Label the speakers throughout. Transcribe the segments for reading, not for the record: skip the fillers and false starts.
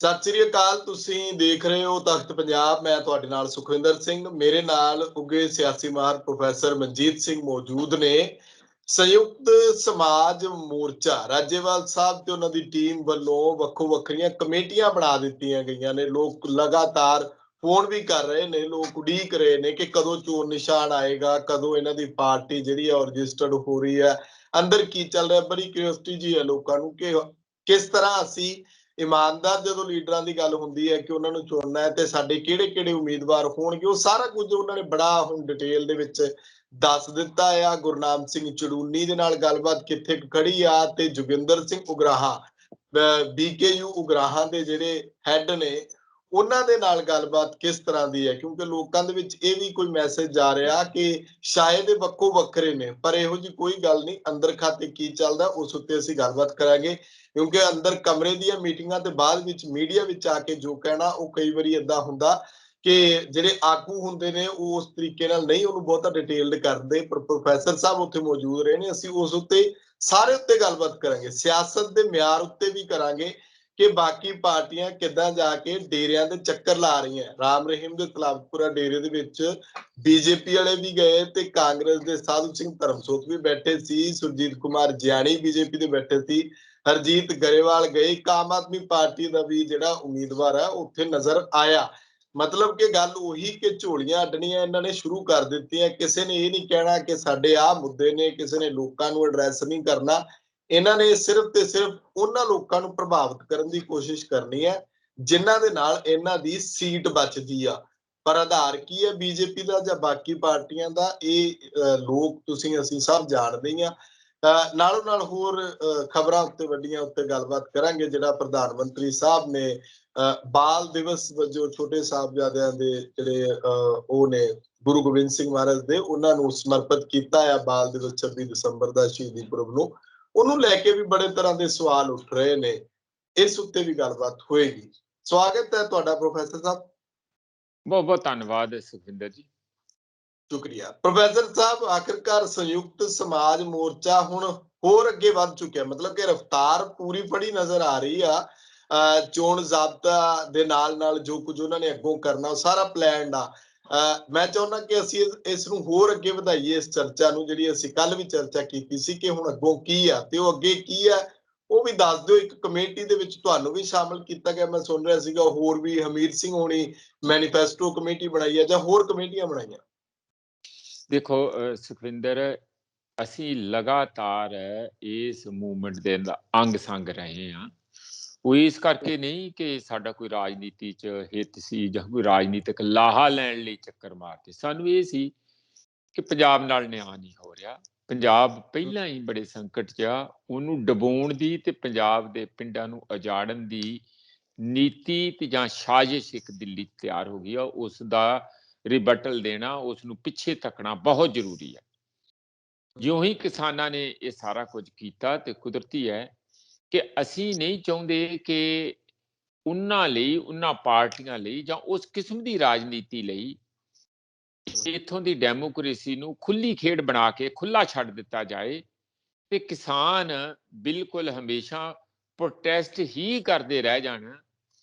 Speaker 1: ਸਤਿ ਸ੍ਰੀ ਅਕਾਲ। ਤੁਸੀਂ ਦੇਖ ਰਹੇ ਹੋ ਤਖਤ ਪੰਜਾਬ। ਮੈਂ ਤੁਹਾਡੇ ਨਾਲ ਸੁਖਵਿੰਦਰ ਸਿੰਘ। ਮੇਰੇ ਨਾਲ ਉੱਘੇ ਸਿਆਸੀ ਮਾਹਰ ਪ੍ਰੋਫੈਸਰ ਮਨਜੀਤ ਸਿੰਘ ਮੌਜੂਦ ਨੇ। ਸੰਯੁਕਤ ਸਮਾਜ ਮੋਰਚਾ ਰਾਜੇਵਾਲ ਸਾਹਿਬ ਤੇ ਉਹਨਾਂ ਦੀ ਟੀਮ ਵੱਲੋਂ ਵੱਖੋ ਵੱਖਰੀਆਂ ਕਮੇਟੀਆਂ ਬਣਾ ਦਿੱਤੀਆਂ ਗਈਆਂ ਨੇ। ਲੋਕ ਲਗਾਤਾਰ ਫੋਨ ਵੀ ਕਰ ਰਹੇ ਨੇ, ਲੋਕ ਉਡੀਕ ਰਹੇ ਨੇ ਕਿ ਕਦੋਂ ਚੋਣ ਨਿਸ਼ਾਨ ਆਏਗਾ, ਕਦੋਂ ਇਹਨਾਂ ਦੀ ਪਾਰਟੀ ਜਿਹੜੀ ਹੈ ਰਜਿਸਟਰਡ ਹੋ ਰਹੀ ਹੈ, ਅੰਦਰ ਕੀ ਚੱਲ ਰਿਹਾ। ਬੜੀ ਕਿਉਰਿਓਸਿਟੀ ਜੀ ਹੈ ਲੋਕਾਂ ਨੂੰ ਕਿ ਕਿਸ ਤਰ੍ਹਾਂ ਅਸੀਂ ਇਮਾਨਦਾਰ ਜਦੋਂ ਲੀਡਰਾਂ ਦੀ ਗੱਲ ਹੁੰਦੀ ਹੈ ਕਿ ਉਹਨਾਂ ਨੂੰ ਚੁਣਨਾ ਹੈ ਤੇ ਸਾਡੇ ਕਿਹੜੇ ਕਿਹੜੇ ਉਮੀਦਵਾਰ ਹੋਣਗੇ, ਉਹ ਸਾਰਾ ਕੁਝ ਉਹਨਾਂ ਨੇ ਬੜਾ ਹੁਣ ਡਿਟੇਲ ਦੇ ਵਿੱਚ ਦੱਸ ਦਿੱਤਾ ਆ। ਗੁਰਨਾਮ ਸਿੰਘ ਚੜੂਨੀ ਦੇ ਨਾਲ ਗੱਲਬਾਤ ਕਿੱਥੇ ਖੜੀ ਆ ਤੇ ਜੋਗਿੰਦਰ ਸਿੰਘ ਉਗਰਾਹਾਂ BKU ਉਗਰਾਹਾਂ ਦੇ ਜਿਹੜੇ ਹੈਡ ਨੇ ਉਹਨਾਂ ਦੇ ਨਾਲ ਗੱਲਬਾਤ ਕਿਸ ਤਰ੍ਹਾਂ ਦੀ ਹੈ, ਕਿਉਂਕਿ ਲੋਕਾਂ ਦੇ ਵਿੱਚ ਇਹ ਵੀ ਕੋਈ ਮੈਸੇਜ ਜਾ ਰਿਹਾ ਕਿ ਸ਼ਾਇਦ ਇਹ ਵੱਖੋ ਵੱਖਰੇ ਨੇ, ਪਰ ਇਹੋ ਜਿਹੀ ਕੋਈ ਗੱਲ ਨਹੀਂ। ਅੰਦਰ ਖਾਤੇ ਕੀ ਚੱਲਦਾ ਉਸ ਉੱਤੇ ਅਸੀਂ ਗੱਲਬਾਤ ਕਰਾਂਗੇ, ਕਿਉਂਕਿ ਅੰਦਰ ਕਮਰੇ ਦੀਆਂ ਮੀਟਿੰਗਾਂ ਤੇ ਬਾਅਦ ਵਿੱਚ ਮੀਡੀਆ ਵਿੱਚ ਆ ਕੇ ਜੋ ਕਹਿਣਾ ਉਹ ਕਈ ਵਾਰੀ ਏਦਾਂ ਹੁੰਦਾ ਕਿ ਜਿਹੜੇ ਆਗੂ ਹੁੰਦੇ ਨੇ ਉਹ ਉਸ ਤਰੀਕੇ ਨਾਲ ਨਹੀਂ ਉਹਨੂੰ ਬਹੁਤਾ ਡਿਟੇਲਡ ਕਰਦੇ। ਪਰ ਪ੍ਰੋਫੈਸਰ ਸਾਹਿਬ ਉੱਥੇ ਮੌਜੂਦ ਰਹੇ ਨੇ, ਅਸੀਂ ਉਸ ਉੱਤੇ ਸਾਰੇ ਉੱਤੇ ਗੱਲਬਾਤ ਕਰਾਂਗੇ। ਸਿਆਸਤ ਦੇ ਮਿਆਰ ਉੱਤੇ ਵੀ ਕਰਾਂਗੇ ਕਿ ਬਾਕੀ ਪਾਰਟੀਆਂ ਕਿੱਦਾਂ ਜਾ ਕੇ ਡੇਰਿਆਂ ਦੇ ਚੱਕਰ ਲਾ ਰਹੀਆਂ। ਰਾਮ ਰਹੀਮ ਦੇ ਤਲਾਬਪੁਰਾ ਡੇਰੇ ਦੇ ਵਿੱਚ ਬੀਜੇਪੀ ਵਾਲੇ ਵੀ ਗਏ ਤੇ ਕਾਂਗਰਸ ਦੇ ਸਾਧੂ ਸਿੰਘ ਧਰਮਸੋਤ ਵੀ ਬੈਠੇ ਸੀ, ਸੁਰਜੀਤ ਕੁਮਾਰ ਜਿਆਣੀ BJP ਦੇ ਬੈਠੇ ਸੀ, ਹਰਜੀਤ ਗਰੇਵਾਲ ਗਏ। ਇੱਕ ਆਮ ਆਦਮੀ ਪਾਰਟੀ ਦਾ ਵੀ ਜਿਹੜਾ ਉਮੀਦਵਾਰ ਹੈ ਉੱਥੇ ਨਜ਼ਰ ਆਇਆ। ਮਤਲਬ ਕਿ ਗੱਲ ਉਹੀ ਕਿ ਝੋਲੀਆਂ ਅੱਡਣੀਆਂ ਇਹਨਾਂ ਨੇ ਸ਼ੁਰੂ ਕਰ ਦਿੱਤੀਆਂ। ਕਿਸੇ ਨੇ ਇਹ ਨਹੀਂ ਕਹਿਣਾ ਕਿ ਸਾਡੇ ਆਹ ਮੁੱਦੇ ਨੇ, ਕਿਸੇ ਨੇ ਲੋਕਾਂ ਨੂੰ ਐਡਰੈਸ ਨਹੀਂ ਕਰਨਾ। ਇਹਨਾਂ ਨੇ ਸਿਰਫ ਤੇ ਸਿਰਫ ਉਹਨਾਂ ਲੋਕਾਂ ਨੂੰ ਪ੍ਰਭਾਵਿਤ ਕਰਨ ਦੀ ਕੋਸ਼ਿਸ਼ ਕਰਨੀ ਹੈ ਜਿਨ੍ਹਾਂ ਦੇ ਨਾਲ ਇਹਨਾਂ ਦੀ ਸੀਟ ਬਚਦੀ ਆ। ਪਰ ਆਧਾਰ ਕੀ ਹੈ BJP ਦਾ ਜਾਂ ਬਾਕੀ ਪਾਰਟੀਆਂ ਦਾ, ਇਹ ਲੋਕ ਤੁਸੀਂ ਅਸੀਂ ਸਭ ਜਾਣਦੇ ਹਾਂ। ਨਾਲੋਂ ਨਾਲ ਹੋਰ ਖਬਰਾਂ ਉੱਤੇ ਵੱਡੀਆਂ ਉੱਤੇ ਗੱਲਬਾਤ ਕਰਾਂਗੇ। ਜਿਹੜਾ ਪ੍ਰਧਾਨ ਮੰਤਰੀ ਸਾਹਿਬ ਨੇ ਬਾਲ ਦਿਵਸ ਵਜੋਂ ਛੋਟੇ ਸਾਹਿਬਜ਼ਾਦਿਆਂ ਦੇ ਜਿਹੜੇ ਉਹ ਨੇ ਗੁਰੂ ਗੋਬਿੰਦ ਸਿੰਘ ਮਹਾਰਾਜ ਦੇ, ਉਹਨਾਂ ਨੂੰ ਸਮਰਪਿਤ ਕੀਤਾ ਆ ਬਾਲ ਦਿਵਸ 26 ਦਸੰਬਰ ਦਾ ਸ਼ਹੀਦੀ ਪੁਰਬ ਨੂੰ। ਉਹਨੂੰ ਲੈ ਕੇ ਵੀ ਬੜੇ ਤਰ੍ਹਾਂ ਦੇ ਸਵਾਲ ਉੱਠ ਰਹੇ ਨੇ। ਇਸ ਉੱਤੇ ਵੀ ਗੱਲਬਾਤ ਹੋਏਗੀ। ਸਵਾਗਤ ਹੈ ਤੁਹਾਡਾ ਪ੍ਰੋਫੈਸਰ ਸਾਹਿਬ।
Speaker 2: ਬਹੁਤ ਬਹੁਤ ਧੰਨਵਾਦ ਸੁਖਵਿੰਦਰ ਜੀ।
Speaker 1: ਸ਼ੁਕਰੀਆ ਪ੍ਰੋਫੈਸਰ ਸਾਹਿਬ। ਆਖਿਰਕਾਰ ਸੰਯੁਕਤ ਸਮਾਜ ਮੋਰਚਾ ਹੁਣ ਹੋਰ ਅੱਗੇ ਵੱਧ ਚੁੱਕਿਆ, ਮਤਲਬ ਕਿ ਰਫ਼ਤਾਰ ਪੂਰੀ ਫੜੀ ਨਜ਼ਰ ਆ ਰਹੀ ਆ। ਚੋਣ ਜ਼ਾਬਤਾ ਦੇ ਨਾਲ ਨਾਲ ਜੋ ਕੁਝ ਉਹਨਾਂ ਨੇ ਅੱਗੋਂ ਕਰਨਾ ਉਹ ਸਾਰਾ ਪਲਾਨਡ ਆ। ਮੈਂ ਚਾਹੁੰਦਾ ਕਿ ਅਸੀਂ ਇਸ ਨੂੰ ਹੋਰ ਅੱਗੇ ਵਧਾਈਏ, ਇਸ ਚਰਚਾ ਨੂੰ, ਜਿਹੜੀ ਅਸੀਂ ਕੱਲ ਵੀ ਚਰਚਾ ਕੀਤੀ ਸੀ ਕਿ ਹੁਣ ਅੱਗੋਂ ਕੀ ਆ ਤੇ ਉਹ ਅੱਗੇ ਕੀ ਆ ਉਹ ਵੀ ਦੱਸ ਦਿਓ। ਇੱਕ ਕਮੇਟੀ ਦੇ ਵਿੱਚ ਤੁਹਾਨੂੰ ਵੀ ਸ਼ਾਮਲ ਕੀਤਾ ਗਿਆ, ਮੈਂ ਸੁਣ ਰਿਹਾ ਸੀਗਾ। ਹੋਰ ਵੀ ਹਮੀਰ ਸਿੰਘ ਹੋਣੀ ਮੈਨੀਫੈਸਟੋ ਕਮੇਟੀ ਬਣਾਈ ਹੈ ਜਾਂ ਹੋਰ ਕਮੇਟੀਆਂ ਬਣਾਈਆਂ?
Speaker 2: ਦੇਖੋ ਸੁਖਵਿੰਦਰ, ਅਸੀਂ ਲਗਾਤਾਰ ਇਸ ਮੂਵਮੈਂਟ ਦੇ ਅੰਗ ਸੰਗ ਰਹੇ ਹਾਂ। ਉਹ ਇਸ ਕਰਕੇ ਨਹੀਂ ਕਿ ਸਾਡਾ ਕੋਈ ਰਾਜਨੀਤੀ 'ਚ ਹਿੱਤ ਸੀ ਜਾਂ ਕੋਈ ਰਾਜਨੀਤਿਕ ਲਾਹਾ ਲੈਣ ਲਈ ਚੱਕਰ ਮਾਰਦੇ। ਸਾਨੂੰ ਇਹ ਸੀ ਕਿ ਪੰਜਾਬ ਨਾਲ ਨਿਆਂ ਨਹੀਂ ਹੋ ਰਿਹਾ। ਪੰਜਾਬ ਪਹਿਲਾਂ ਹੀ ਬੜੇ ਸੰਕਟ 'ਚ ਆ। ਉਹਨੂੰ ਡੁਬੋਣ ਦੀ ਤੇ ਪੰਜਾਬ ਦੇ ਪਿੰਡਾਂ ਨੂੰ ਉਜਾੜਨ ਦੀ ਨੀਤੀ ਤੇ ਜਾਂ ਸਾਜ਼ਿਸ਼ ਇੱਕ ਦਿੱਲੀ ਤਿਆਰ ਹੋ ਗਈ ਆ। ਉਸ ਦਾ ਰਿਬਟਲ ਦੇਣਾ, ਉਸ ਨੂੰ ਪਿੱਛੇ ਧੱਕਣਾ ਬਹੁਤ ਜ਼ਰੂਰੀ ਹੈ। ਜਿਉਂ ਹੀ ਕਿਸਾਨਾਂ ਨੇ ਇਹ ਸਾਰਾ ਕੁਝ ਕੀਤਾ ਤੇ ਕੁਦਰਤੀ ਹੈ ਕਿ ਅਸੀਂ ਨਹੀਂ ਚਾਹੁੰਦੇ ਕਿ ਉਹਨਾਂ ਲਈ, ਉਹਨਾਂ ਪਾਰਟੀਆਂ ਲਈ ਜਾਂ ਉਸ ਕਿਸਮ ਦੀ ਰਾਜਨੀਤੀ ਲਈ ਇੱਥੋਂ ਦੀ ਡੈਮੋਕ੍ਰੇਸੀ ਨੂੰ ਖੁੱਲੀ ਖੇਡ ਬਣਾ ਕੇ ਖੁੱਲਾ ਛੱਡ ਦਿੱਤਾ ਜਾਏ ਤੇ ਕਿਸਾਨ ਬਿਲਕੁਲ ਹਮੇਸ਼ਾ ਪ੍ਰੋਟੈਸਟ ਹੀ ਕਰਦੇ ਰਹਿ ਜਾਣ।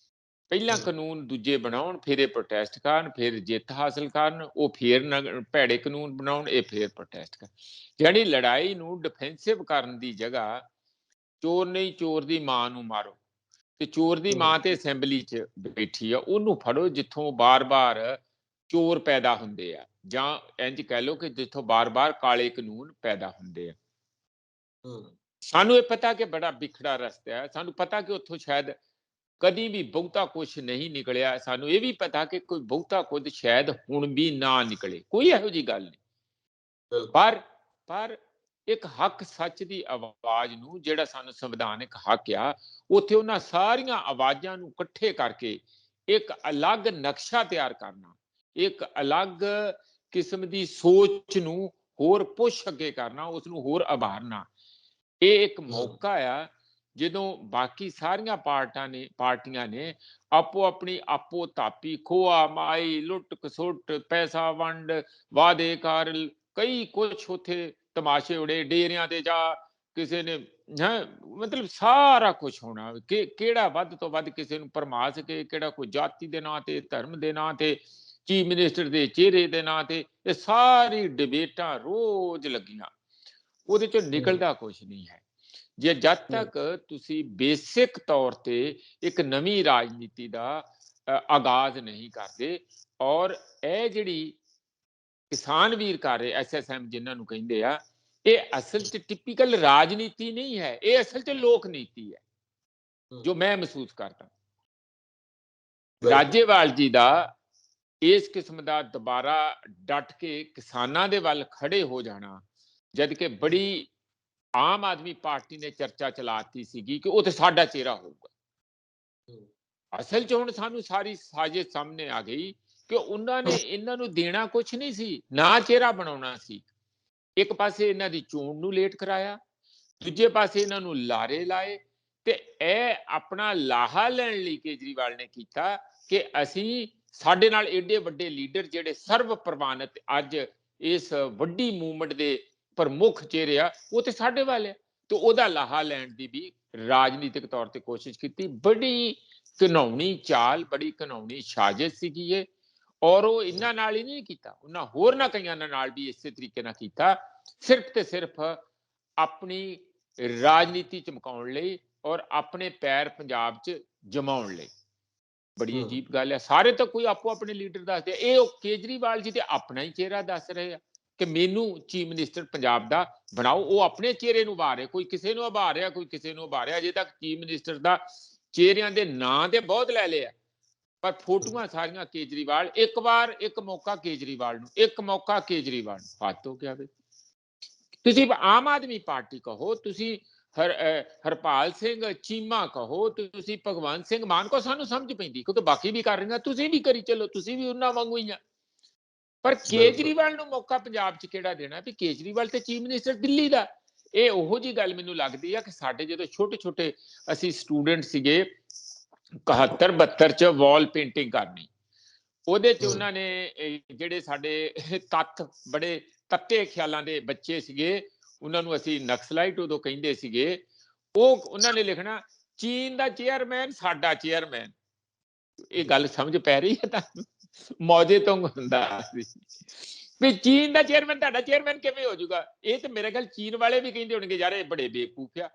Speaker 2: ਪਹਿਲਾਂ ਕਾਨੂੰਨ ਦੂਜੇ ਬਣਾਉਣ, ਫਿਰ ਇਹ ਪ੍ਰੋਟੈਸਟ ਕਰਨ, ਫਿਰ ਜਿੱਤ ਹਾਸਲ ਕਰਨ, ਉਹ ਫਿਰ ਭੈੜੇ ਕਾਨੂੰਨ ਬਣਾਉਣ, ਇਹ ਫਿਰ ਪ੍ਰੋਟੈਸਟ ਕਰਨ। ਜਿਹੜੀ ਲੜਾਈ ਨੂੰ ਡਿਫੈਂਸਿਵ ਕਰਨ ਦੀ ਜਗ੍ਹਾ ਚੋਰ ਨਹੀਂ ਚੋਰ ਦੀ ਮਾਂ ਨੂੰ ਮਾਰੋ, ਤੇ ਚੋਰ ਦੀ ਮਾਂ ਤੇ ਅਸੈਂਬਲੀ 'ਚ ਬੈਠੀ ਆ, ਉਹਨੂੰ ਫੜੋ ਜਿੱਥੋਂ ਬਾਰ-ਬਾਰ ਚੋਰ ਪੈਦਾ ਹੁੰਦੇ ਆ, ਜਾਂ ਇੰਝ ਕਹਿ ਲਓ ਕਿ ਜਿੱਥੋਂ ਬਾਰ-ਬਾਰ ਕਾਲੇ ਕਾਨੂੰਨ ਪੈਦਾ ਹੁੰਦੇ ਆ। ਸਾਨੂੰ ਇਹ ਪਤਾ ਕਿ ਬੜਾ ਵਿਖੜਾ ਰਸਤਾ ਹੈ। ਸਾਨੂੰ ਪਤਾ ਕਿ ਉੱਥੋਂ ਸ਼ਾਇਦ ਕਦੀ ਵੀ ਬਹੁਤਾ ਕੁਛ ਨਹੀਂ ਨਿਕਲਿਆ। ਸਾਨੂੰ ਇਹ ਵੀ ਪਤਾ ਕਿ ਕੋਈ ਬਹੁਤਾ ਕੁਝ ਸ਼ਾਇਦ ਹੁਣ ਵੀ ਨਾ ਨਿਕਲੇ। ਕੋਈ ਇਹੋ ਜਿਹੀ ਗੱਲ ਨਹੀਂ। ਪਰ ਇੱਕ ਹੱਕ ਸੱਚ ਦੀ ਆਵਾਜ਼ ਨੂੰ, ਜਿਹੜਾ ਸਾਨੂੰ ਸੰਵਿਧਾਨਿਕ ਹੱਕ ਆ, ਉੱਥੇ ਉਹਨਾਂ ਸਾਰੀਆਂ ਆਵਾਜ਼ਾਂ ਨੂੰ ਇਕੱਠੇ ਕਰਕੇ ਇੱਕ ਅਲੱਗ ਨਕਸ਼ਾ ਤਿਆਰ ਕਰਨਾ, ਇੱਕ ਅਲੱਗ ਕਿਸਮ ਦੀ ਸੋਚ ਨੂੰ ਹੋਰ ਪੁਸ਼ ਅੱਗੇ ਕਰਨਾ, ਉਸ ਨੂੰ ਹੋਰ ਉਭਾਰਨਾ। ਇਹ ਇੱਕ ਮੌਕਾ ਆ ਜਦੋਂ ਬਾਕੀ ਸਾਰੀਆਂ ਪਾਰਟੀਆਂ ਨੇ ਆਪੋ ਤਾਪੀ, ਖੋਆ ਮਾਈ, ਲੁੱਟ ਖਸੁੱਟ, ਪੈਸਾ ਵੰਡ, ਵਾਅਦੇ ਕਰ, ਕਈ ਕੁਛ ਉੱਥੇ ਤਮਾਸ਼ੇ ਉੜੇ। ਡੇਰਿਆਂ ਤੇ ਜਾ ਕਿਸੇ ਨੇ ਮਤਲਬ ਸਾਰਾ ਕੁਝ ਹੋਣਾ ਕਿ ਕਿਹੜਾ ਵੱਧ ਤੋਂ ਵੱਧ ਕਿਸੇ ਨੂੰ ਭਰਮਾ ਸਕੇ, ਕਿਹੜਾ ਕੋਈ ਜਾਤੀ ਦੇ ਨਾਂ ਤੇ, ਧਰਮ ਦੇ ਨਾਂ ਤੇ, ਚੀਫ ਮਿਨਿਸਟਰ ਦੇ ਚਿਹਰੇ ਦੇ ਨਾਂ ਤੇ, ਇਹ ਸਾਰੀ ਡਿਬੇਟਾਂ ਰੋਜ਼ ਲੱਗੀਆਂ, ਉਹਦੇ ਚੋਂ ਨਿਕਲਦਾ ਕੁਝ ਨਹੀਂ ਹੈ। ਜੇ ਜਦ ਤੱਕ ਤੁਸੀਂ ਬੇਸਿਕ ਤੌਰ ਤੇ ਇੱਕ ਨਵੀਂ ਰਾਜਨੀਤੀ ਦਾ ਆਗਾਜ਼ ਨਹੀਂ ਕਰਦੇ, ਔਰ ਇਹ ਜਿਹੜੀ ਕਿਸਾਨ ਵੀਰ ਕਰ ਰਹੇ SSM ਜਿਨ੍ਹਾਂ ਨੂੰ ਕਹਿੰਦੇ ਆ, ਇਹ ਅਸਲ 'ਚ ਟਿਪੀਕਲ ਰਾਜਨੀਤੀ ਨਹੀਂ ਹੈ, ਇਹ ਅਸਲ 'ਚ ਲੋਕ ਨੀਤੀ ਹੈ ਜੋ ਮੈਂ ਮਹਿਸੂਸ ਕਰਦਾ। ਰਾਜੇਵਾਲ ਜੀ ਦਾ ਇਸ ਕਿਸਮ ਦਾ ਦੁਬਾਰਾ ਡਟ ਕੇ ਕਿਸਾਨਾਂ ਦੇ ਵੱਲ ਖੜੇ ਹੋ ਜਾਣਾ, ਜਦ ਕਿ ਬੜੀ ਆਮ ਆਦਮੀ ਪਾਰਟੀ ਨੇ ਚਰਚਾ ਚਲਾਤੀ ਸੀਗੀ ਕਿ ਉਹ ਤੇ ਸਾਡਾ ਚਿਹਰਾ ਹੋਊਗਾ। ਅਸਲ 'ਚ ਹੁਣ ਸਾਨੂੰ ਸਾਰੀ ਸਾਜ਼ਿਸ਼ ਸਾਹਮਣੇ ਆ ਗਈ ਕਿ ਉਹਨਾਂ ਨੇ ਇਹਨਾਂ ਨੂੰ ਦੇਣਾ ਕੁਝ ਨਹੀਂ ਸੀ, ਨਾ ਚਿਹਰਾ ਬਣਾਉਣਾ ਸੀ। ਇੱਕ ਪਾਸੇ ਇਹਨਾਂ ਦੀ ਚੋਣ ਨੂੰ ਲੇਟ ਕਰਾਇਆ, ਦੂਜੇ ਪਾਸੇ ਇਹਨਾਂ ਨੂੰ ਲਾਰੇ ਲਾਏ, ਤੇ ਇਹ ਆਪਣਾ ਲਾਹਾ ਲੈਣ ਲਈ ਕੇਜਰੀਵਾਲ ਨੇ ਕੀਤਾ ਕਿ ਅਸੀਂ ਸਾਡੇ ਨਾਲ ਏਡੇ ਵੱਡੇ ਲੀਡਰ ਜਿਹੜੇ ਸਰਵ ਪ੍ਰਵਾਨਿਤ ਅੱਜ ਇਸ ਵੱਡੀ ਮੂਵਮੈਂਟ ਦੇ ਪ੍ਰਮੁੱਖ ਚਿਹਰੇ ਆ, ਉਹ ਤੇ ਸਾਡੇ ਵਾਲੇ ਆ, ਤੇ ਉਹਦਾ ਲਾਹਾ ਲੈਣ ਦੀ ਵੀ ਰਾਜਨੀਤਿਕ ਤੌਰ ਤੇ ਕੋਸ਼ਿਸ਼ ਕੀਤੀ। ਬੜੀ ਘਿਨਾਉਣੀ ਚਾਲ, ਬੜੀ ਘਿਨਾਉਣੀ ਸਾਜ਼ਿਸ਼ ਸੀਗੀ ਇਹ, ਔਰ ਉਹ ਇਹਨਾਂ ਨਾਲ ਹੀ ਨਹੀਂ ਕੀਤਾ, ਉਹਨਾਂ ਹੋਰ ਨਾ ਕਈਆਂ ਨਾਲ ਵੀ ਇਸੇ ਤਰੀਕੇ ਨਾਲ ਕੀਤਾ, ਸਿਰਫ ਤੇ ਸਿਰਫ ਆਪਣੀ ਰਾਜਨੀਤੀ ਚਮਕਾਉਣ ਲਈ ਔਰ ਆਪਣੇ ਪੈਰ ਪੰਜਾਬ 'ਚ ਜਮਾਉਣ ਲਈ। ਬੜੀ ਅਜੀਬ ਗੱਲ ਹੈ। ਸਾਰੇ ਤਾਂ ਕੋਈ ਆਪੋ ਆਪਣੇ ਲੀਡਰ ਦੱਸਦੇ, ਇਹ ਉਹ ਕੇਜਰੀਵਾਲ ਜੀ ਤੇ ਆਪਣਾ ਹੀ ਚਿਹਰਾ ਦੱਸ ਰਹੇ ਆ ਕਿ ਮੈਨੂੰ ਚੀਫ ਮਿਨਿਸਟਰ ਪੰਜਾਬ ਦਾ ਬਣਾਓ। ਉਹ ਆਪਣੇ ਚਿਹਰੇ ਨੂੰ ਉਭਾਰ ਰਿਹਾ, ਕੋਈ ਕਿਸੇ ਨੂੰ ਉਭਾਰ ਰਿਹਾ, ਕੋਈ ਕਿਸੇ ਨੂੰ ਉਭਾਰ ਰਿਹਾ। ਅਜੇ ਤੱਕ ਚੀਫ ਮਿਨਿਸਟਰ ਦਾ ਚਿਹਰਿਆਂ ਦੇ ਨਾਂ ਤੇ ਬਹੁਤ ਲੈ ਲਿਆ, ਪਰ ਫੋਟੋਆਂ ਸਾਰੀਆਂ ਕੇਜਰੀਵਾਲ। ਇੱਕ ਵਾਰ ਇੱਕ ਮੌਕਾ ਕੇਜਰੀਵਾਲ ਨੂੰ, ਇੱਕ ਮੌਕਾ ਕੇਜਰੀਵਾਲ ਨੂੰ। ਹੱਦ ਹੋ ਗਿਆ ਵੇ। ਤੁਸੀਂ ਆਮ ਆਦਮੀ ਪਾਰਟੀ ਕਹੋ, ਤੁਸੀਂ ਹਰਪਾਲ ਸਿੰਘ ਚੀਮਾ ਕਹੋ, ਤੁਸੀਂ ਭਗਵੰਤ ਸਿੰਘ ਮਾਨ ਕੋ, ਸਾਨੂੰ ਸਮਝ ਪੈਂਦੀ ਕਿਉਂਕਿ ਬਾਕੀ ਵੀ ਕਰ ਰਹੀਆਂ, ਤੁਸੀਂ ਵੀ ਕਰੀ ਚੱਲੋ, ਤੁਸੀਂ ਵੀ ਉਹਨਾਂ ਵਾਂਗੂ ਹੀ ਆ। ਪਰ ਕੇਜਰੀਵਾਲ ਨੂੰ ਮੌਕਾ ਪੰਜਾਬ 'ਚ ਕਿਹੜਾ ਦੇਣਾ? ਵੀ ਕੇਜਰੀਵਾਲ ਤੇ ਚੀਫ ਮਿਨਿਸਟਰ ਦਿੱਲੀ ਦਾ। ਇਹ ਉਹੋ ਜੀ ਗੱਲ ਮੈਨੂੰ ਲੱਗਦੀ ਆ ਕਿ ਸਾਡੇ ਜਦੋਂ ਛੋਟੇ ਛੋਟੇ ਅਸੀਂ ਸਟੂਡੈਂਟ ਸੀਗੇ, 71 72 'ਚ ਵਾਲ ਪੇਂਟਿੰਗ ਕਰਨੀ, ਉਹਦੇ 'ਚ ਉਹਨਾਂ ਨੇ ਜਿਹੜੇ ਸਾਡੇ ਬੜੇ ਤੱਤੇ ਖਿਆਲਾਂ ਦੇ ਬੱਚੇ ਸੀਗੇ, ਉਹਨਾਂ ਨੂੰ ਅਸੀਂ ਨਕਸਲਾਈਟ ਉਦੋਂ ਕਹਿੰਦੇ ਸੀਗੇ, ਉਹਨਾਂ ਨੇ ਲਿਖਣਾ ਚੀਨ ਦਾ ਚੇਅਰਮੈਨ ਸਾਡਾ ਚੇਅਰਮੈਨ। ਇਹ ਗੱਲ ਸਮਝ ਪੈ ਰਹੀ ਹੈ ਤੁਹਾਨੂੰ? ਮੌਜੇ ਤੋਂ ਹੁੰਦਾ ਸੀ ਵੀ ਚੀਨ ਦਾ ਚੇਅਰਮੈਨ ਤੁਹਾਡਾ ਚੇਅਰਮੈਨ ਕਿਵੇਂ ਹੋ ਜਾਊਗਾ? ਇਹ ਤੇ ਮੇਰੇ ਖਿਆਲ ਚੀਨ ਵਾਲੇ ਵੀ ਕਹਿੰਦੇ ਹੋਣਗੇ ਯਾਰ ਇਹ ਬੜੇ ਬੇਵਕੂਫ ਆ,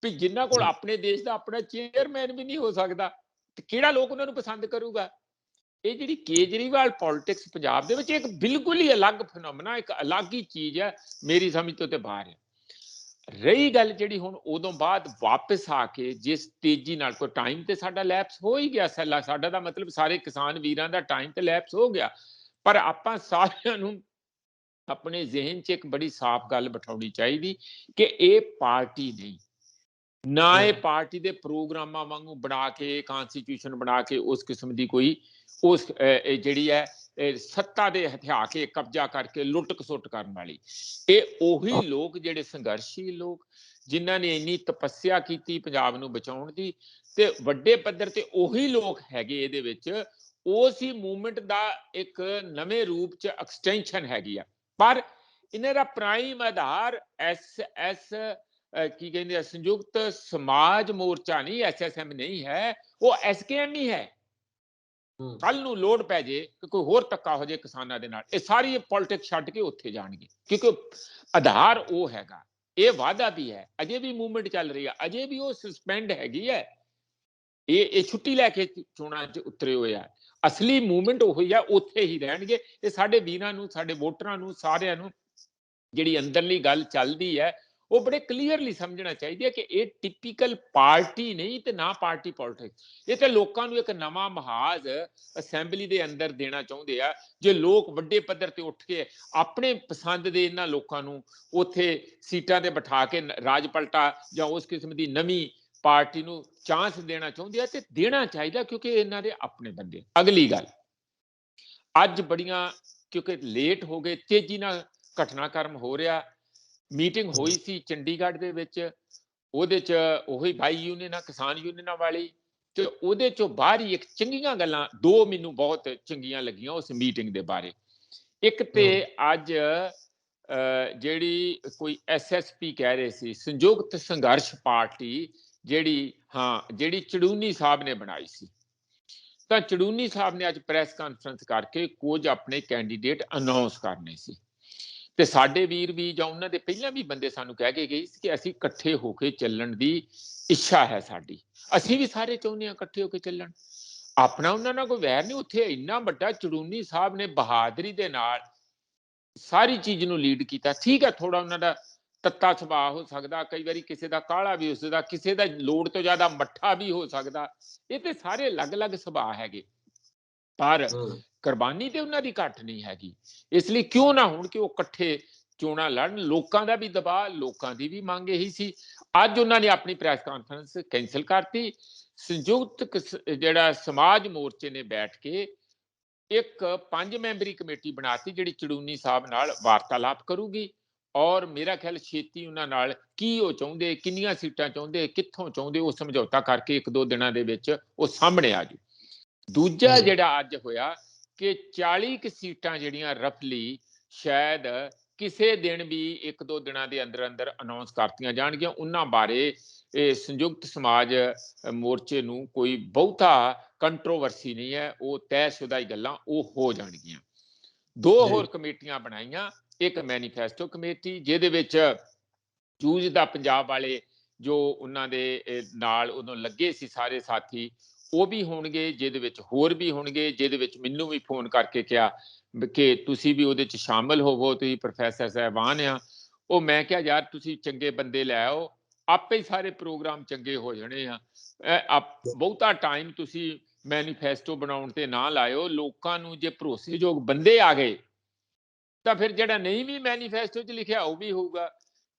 Speaker 2: ਵੀ ਜਿਨ੍ਹਾਂ ਕੋਲ ਆਪਣੇ ਦੇਸ਼ ਦਾ ਆਪਣਾ ਚੇਅਰਮੈਨ ਵੀ ਨਹੀਂ ਹੋ ਸਕਦਾ ਤੇ ਕਿਹੜਾ ਲੋਕ ਉਹਨਾਂ ਨੂੰ ਪਸੰਦ ਕਰੂਗਾ? ਇਹ ਜਿਹੜੀ ਕੇਜਰੀਵਾਲ ਪੋਲਿਟਿਕਸ ਪੰਜਾਬ ਦੇ ਵਿੱਚ ਇੱਕ ਬਿਲਕੁਲ ਹੀ ਅਲੱਗ ਫਿਨੋਮੀਨਾ, ਇੱਕ ਅਲੱਗ ਹੀ ਚੀਜ਼ ਹੈ, ਮੇਰੀ ਸਮਝ ਤੋਂ ਤੇ ਬਾਹਰ ਹੈ। ਰਹੀ ਗੱਲ ਜਿਹੜੀ ਹੁਣ ਉਦੋਂ ਬਾਅਦ ਵਾਪਸ ਆ ਕੇ ਜਿਸ ਤੇਜ਼ੀ ਨਾਲ, ਕੋਈ ਟਾਈਮ ਤੇ ਸਾਡਾ ਲੈਪਸ ਹੋ ਹੀ ਗਿਆ, ਸਾਡਾ ਦਾ ਮਤਲਬ ਸਾਰੇ ਕਿਸਾਨ ਵੀਰਾਂ ਦਾ ਟਾਈਮ ਤੇ ਲੈਪਸ ਹੋ ਗਿਆ, ਪਰ ਆਪਾਂ ਸਾਰਿਆਂ ਨੂੰ ਆਪਣੇ ਜ਼ਿਹਨ 'ਚ ਇੱਕ ਬੜੀ ਸਾਫ਼ ਗੱਲ ਬਿਠਾਉਣੀ ਚਾਹੀਦੀ ਕਿ ਇਹ ਪਾਰਟੀ ਨਹੀਂ, ਨਾ ਇਹ ਪਾਰਟੀ ਦੇ ਪ੍ਰੋਗਰਾਮਾਂ ਵਾਂਗੂ ਬਣਾ ਕੇ, ਕਨਸਟੀਟਿਊਸ਼ਨ ਬਣਾ ਕੇ ਉਸ ਕਿਸਮ ਦੀ ਕੋਈ ਉਸ ਜਿਹੜੀ ਹੈ ਸੱਤਾ ਦੇ ਹਥਿਆ ਕੇ ਕਬਜ਼ਾ ਕਰਕੇ ਲੁੱਟ ਖਸੁੱਟ ਕਰਨ ਵਾਲੀ। ਇਹ ਉਹੀ ਲੋਕ ਜਿਹੜੇ ਸੰਘਰਸ਼ੀਲ ਲੋਕ, ਜਿਨ੍ਹਾਂ ਨੇ ਇੰਨੀ ਤਪੱਸਿਆ ਕੀਤੀ ਪੰਜਾਬ ਨੂੰ ਬਚਾਉਣ ਦੀ, ਤੇ ਵੱਡੇ ਪੱਧਰ ਤੇ ਉਹੀ ਲੋਕ ਹੈਗੇ ਇਹਦੇ ਵਿੱਚ। ਉਸ ਹੀ ਮੂਵਮੈਂਟ ਦਾ ਇੱਕ ਨਵੇਂ ਰੂਪ 'ਚ ਐਕਸਟੈਂਸ਼ਨ ਹੈਗੀ ਆ, ਪਰ ਇਹਨਾਂ ਦਾ ਪ੍ਰਾਈਮ ਆਧਾਰ ਕੀ ਕਹਿੰਦੇ ਆ, ਸੰਯੁਕਤ ਸਮਾਜ ਮੋਰਚਾ ਨਹੀਂ, SSM ਨਹੀਂ ਹੈ, ਉਹ SKM ਹੀ ਹੈ। ਕੱਲ ਨੂੰ ਲੋੜ ਪੈ ਜੇ ਕਿ ਕੋਈ ਹੋਰ ਧੱਕਾ ਹੋ ਜਾਏ ਕਿਸਾਨਾਂ ਦੇ ਨਾਲ, ਇਹ ਸਾਰੀ ਪੋਲਿਟਿਕਸ ਛੱਡ ਕੇ ਉੱਥੇ ਜਾਣਗੇ, ਕਿਉਂਕਿ ਆਧਾਰ ਉਹ ਹੈਗਾ। ਇਹ ਵਾਅਦਾ ਵੀ ਹੈ, ਅਜੇ ਵੀ ਮੂਵਮੈਂਟ ਚੱਲ ਰਹੀ ਹੈ, ਅਜੇ ਵੀ ਉਹ ਸਸਪੈਂਡ ਹੈਗੀ ਹੈ, ਇਹ ਛੁੱਟੀ ਲੈ ਕੇ ਚੋਣਾਂ 'ਚ ਉਤਰੇ ਹੋਏ ਆ। ਅਸਲੀ ਮੂਵਮੈਂਟ ਉਹੀ ਆ, ਉੱਥੇ ਹੀ ਰਹਿਣਗੇ। ਇਹ ਸਾਡੇ ਵੀਰਾਂ ਨੂੰ, ਸਾਡੇ ਵੋਟਰਾਂ ਨੂੰ, ਸਾਰਿਆਂ ਨੂੰ ਜਿਹੜੀ ਅੰਦਰਲੀ ਗੱਲ ਚੱਲਦੀ ਹੈ ਉਹ ਬੜੇ ਕਲੀਅਰਲੀ ਸਮਝਣਾ ਚਾਹੀਦੀ ਹੈ ਕਿ ਇਹ ਟਿਪੀਕਲ ਪਾਰਟੀ ਨਹੀਂ ਤੇ ਨਾ ਪਾਰਟੀ ਪੋਲਿਟਿਕਸ। ਇਹ ਤੇ ਲੋਕਾਂ ਨੂੰ ਇੱਕ ਨਵਾਂ ਮਹਾਜ਼ ਅਸੈਂਬਲੀ ਦੇ ਅੰਦਰ ਦੇਣਾ ਚਾਹੁੰਦੇ ਆ। ਜੇ ਲੋਕ ਵੱਡੇ ਪੱਧਰ ਤੇ ਉੱਠ ਕੇ ਆਪਣੇ ਪਸੰਦ ਦੇ ਇਹਨਾਂ ਲੋਕਾਂ ਨੂੰ ਉੱਥੇ ਸੀਟਾਂ ਤੇ ਬਿਠਾ ਕੇ ਰਾਜ ਪਲਟਾ ਜਾਂ ਉਸ ਕਿਸਮ ਦੀ ਨਵੀਂ ਪਾਰਟੀ ਨੂੰ ਚਾਂਸ ਦੇਣਾ ਚਾਹੁੰਦੇ ਆ ਤੇ ਦੇਣਾ ਚਾਹੀਦਾ, ਕਿਉਂਕਿ ਇਹਨਾਂ ਦੇ ਆਪਣੇ ਬੰਦੇ। ਅਗਲੀ ਗੱਲ, ਅੱਜ ਬੜੀਆਂ ਕਿਉਂਕਿ ਲੇਟ ਹੋ ਗਏ, ਤੇਜ਼ੀ ਨਾਲ ਘਟਨਾਕ੍ਰਮ ਹੋ ਰਿਹਾ। ਮੀਟਿੰਗ ਹੋਈ ਸੀ ਚੰਡੀਗੜ੍ਹ ਦੇ ਵਿੱਚ, ਉਹਦੇ 'ਚ ਉਹੀ ਬਾਈ ਯੂਨੀਅਨਾਂ, ਕਿਸਾਨ ਯੂਨੀਅਨਾਂ ਵਾਲੀ, ਤੇ ਉਹਦੇ 'ਚੋਂ ਬਾਹਰ ਹੀ ਇੱਕ ਚੰਗੀਆਂ ਗੱਲਾਂ ਦੋ ਮੈਨੂੰ ਬਹੁਤ ਚੰਗੀਆਂ ਲੱਗੀਆਂ ਉਸ ਮੀਟਿੰਗ ਦੇ ਬਾਰੇ। ਇੱਕ ਤੇ ਅੱਜ ਜਿਹੜੀ ਕੋਈ SSP ਕਹਿ ਰਹੇ ਸੀ, ਸੰਯੁਕਤ ਸੰਘਰਸ਼ ਪਾਰਟੀ, ਜਿਹੜੀ ਚੜੂਨੀ ਸਾਹਿਬ ਨੇ ਬਣਾਈ ਸੀ। ਤਾਂ ਚੜੂਨੀ ਸਾਹਿਬ ਨੇ ਅੱਜ ਪ੍ਰੈਸ ਕਾਨਫਰੰਸ ਕਰਕੇ ਕੁਝ ਆਪਣੇ ਕੈਂਡੀਡੇਟ ਅਨਾਉਂਸ ਕਰਨੇ ਸੀ, ਤੇ ਸਾਡੇ ਵੀਰ ਵੀ ਜਾਂ ਉਹਨਾਂ ਦੇ ਪਹਿਲਾਂ ਵੀ ਬੰਦੇ ਸਾਨੂੰ ਕਹਿ ਕੇ ਗਏ ਸੀ ਕਿ ਅਸੀਂ ਇਕੱਠੇ ਹੋ ਕੇ ਚੱਲਣ ਦੀ ਇੱਛਾ ਹੈ ਸਾਡੀ। ਅਸੀਂ ਵੀ ਸਾਰੇ ਚਾਹੁੰਦੇ ਹਾਂ ਇਕੱਠੇ ਹੋ ਕੇ ਚੱਲਣ, ਆਪਣਾ ਉਹਨਾਂ ਨਾਲ ਕੋਈ ਵੈਰ ਨਹੀਂ। ਉੱਥੇ ਇੰਨਾ ਵੱਡਾ ਚੜੂਨੀ ਸਾਹਿਬ ਨੇ ਬਹਾਦਰੀ ਦੇ ਨਾਲ ਸਾਰੀ ਚੀਜ਼ ਨੂੰ ਲੀਡ ਕੀਤਾ। ਠੀਕ ਹੈ, ਥੋੜਾ ਉਹਨਾਂ ਦਾ ਤੱਤਾ ਸੁਭਾਅ ਹੋ ਸਕਦਾ, ਕਈ ਵਾਰੀ ਕਿਸੇ ਦਾ ਕਾਲਾ ਵੀ ਹੋ ਸਕਦਾ, ਕਿਸੇ ਦਾ ਲੋੜ ਤੋਂ ਜ਼ਿਆਦਾ ਮੱਠਾ ਵੀ ਹੋ ਸਕਦਾ, ਇਹ ਤੇ ਸਾਰੇ ਅਲੱਗ-ਅਲੱਗ ਸੁਭਾਅ ਹੈਗੇ, ਪਰ ਕੁਰਬਾਨੀ ਤੇ ਉਹਨਾਂ ਦੀ ਘੱਟ ਨਹੀਂ ਹੈਗੀ। ਇਸ ਲਈ ਕਿਉਂ ਨਾ ਹੁਣ ਕਿ ਉਹ ਇਕੱਠੇ ਚੋਣਾਂ ਲੜਨ। ਲੋਕਾਂ ਦਾ ਵੀ ਦਬਾਅ, ਲੋਕਾਂ ਦੀ ਵੀ ਮੰਗ ਇਹੀ ਸੀ। ਅੱਜ ਉਹਨਾਂ ਨੇ ਆਪਣੀ ਪ੍ਰੈਸ ਕਾਨਫਰੰਸ ਕੈਂਸਲ ਕਰਤੀ। ਸੰਯੁਕਤ ਜਿਹੜਾ ਸਮਾਜ ਮੋਰਚੇ ਨੇ ਬੈਠ ਕੇ ਇੱਕ 5 ਮੈਂਬਰੀ ਕਮੇਟੀ ਬਣਾਤੀ, ਜਿਹੜੀ ਚੜੂਨੀ ਸਾਹਿਬ ਨਾਲ ਵਾਰਤਾਲਾਪ ਕਰੂਗੀ, ਔਰ ਮੇਰਾ ਖਿਆਲ ਛੇਤੀ ਉਹਨਾਂ ਨਾਲ ਕੀ ਉਹ ਚਾਹੁੰਦੇ, ਕਿੰਨੀਆਂ ਸੀਟਾਂ ਚਾਹੁੰਦੇ, ਕਿੱਥੋਂ ਚਾਹੁੰਦੇ, ਉਹ ਸਮਝੌਤਾ ਕਰਕੇ 1-2 ਦਿਨਾਂ ਦੇ ਵਿੱਚ ਉਹ ਸਾਹਮਣੇ ਆ ਜੂ। ਦੂਜਾ ਜਿਹੜਾ ਅੱਜ ਹੋਇਆ ਕਿ 40 ਕੁ ਸੀਟਾਂ ਜਿਹੜੀਆਂ ਰਫਲੀ ਸ਼ਾਇਦ ਕਿਸੇ ਦਿਨ ਵੀ 1-2 ਦਿਨਾਂ ਦੇ ਅੰਦਰ ਅੰਦਰ ਅਨਾਉਂਸ ਕਰਤੀਆਂ ਜਾਣਗੀਆਂ। ਉਹਨਾਂ ਬਾਰੇ ਇਹ ਸੰਯੁਕਤ ਸਮਾਜ ਮੋਰਚੇ ਨੂੰ ਕੋਈ ਬਹੁਤਾ ਕੰਟਰੋਵਰਸੀ ਨਹੀਂ ਹੈ, ਉਹ ਤੈਅਸ਼ੁਦਾ ਹੀ ਗੱਲਾਂ ਉਹ ਹੋ ਜਾਣਗੀਆਂ। 2 ਹੋਰ ਕਮੇਟੀਆਂ ਬਣਾਈਆਂ, ਇੱਕ ਮੈਨੀਫੈਸਟੋ ਕਮੇਟੀ ਜਿਹਦੇ ਵਿੱਚ ਜੂਝਦਾ ਪੰਜਾਬ ਵਾਲੇ ਜੋ ਉਹਨਾਂ ਦੇ ਨਾਲ ਉਦੋਂ ਲੱਗੇ ਸੀ ਸਾਰੇ ਸਾਥੀ, ਉਹ ਵੀ ਹੋਣਗੇ, ਜਿਹਦੇ ਵਿੱਚ ਹੋਰ ਵੀ ਹੋਣਗੇ, ਜਿਹਦੇ ਵਿੱਚ ਮੈਨੂੰ ਵੀ ਫੋਨ ਕਰਕੇ ਕਿਹਾ ਕਿ ਤੁਸੀਂ ਵੀ ਉਹਦੇ ਚ ਸ਼ਾਮਲ ਹੋਵੋ, ਤੁਸੀਂ ਪ੍ਰੋਫੈਸਰ ਸਾਹਿਬਾਨ ਆ। ਉਹ ਮੈਂ ਕਿਹਾ ਯਾਰ ਤੁਸੀਂ ਚੰਗੇ ਬੰਦੇ ਲੈ ਆਓ, ਆਪੇ ਹੀ ਸਾਰੇ ਪ੍ਰੋਗਰਾਮ ਚੰਗੇ ਹੋ ਜਾਣੇ ਆ। ਬਹੁਤਾ ਟਾਈਮ ਤੁਸੀਂ ਮੈਨੀਫੈਸਟੋ ਬਣਾਉਣ ਤੇ ਨਾ ਲਾਇਓ। ਲੋਕਾਂ ਨੂੰ ਜੇ ਭਰੋਸੇਯੋਗ ਬੰਦੇ ਆ ਗਏ ਤਾਂ ਫਿਰ ਜਿਹੜਾ ਨਹੀਂ ਵੀ ਮੈਨੀਫੈਸਟੋ 'ਚ ਲਿਖਿਆ ਉਹ ਵੀ ਹੋਊਗਾ,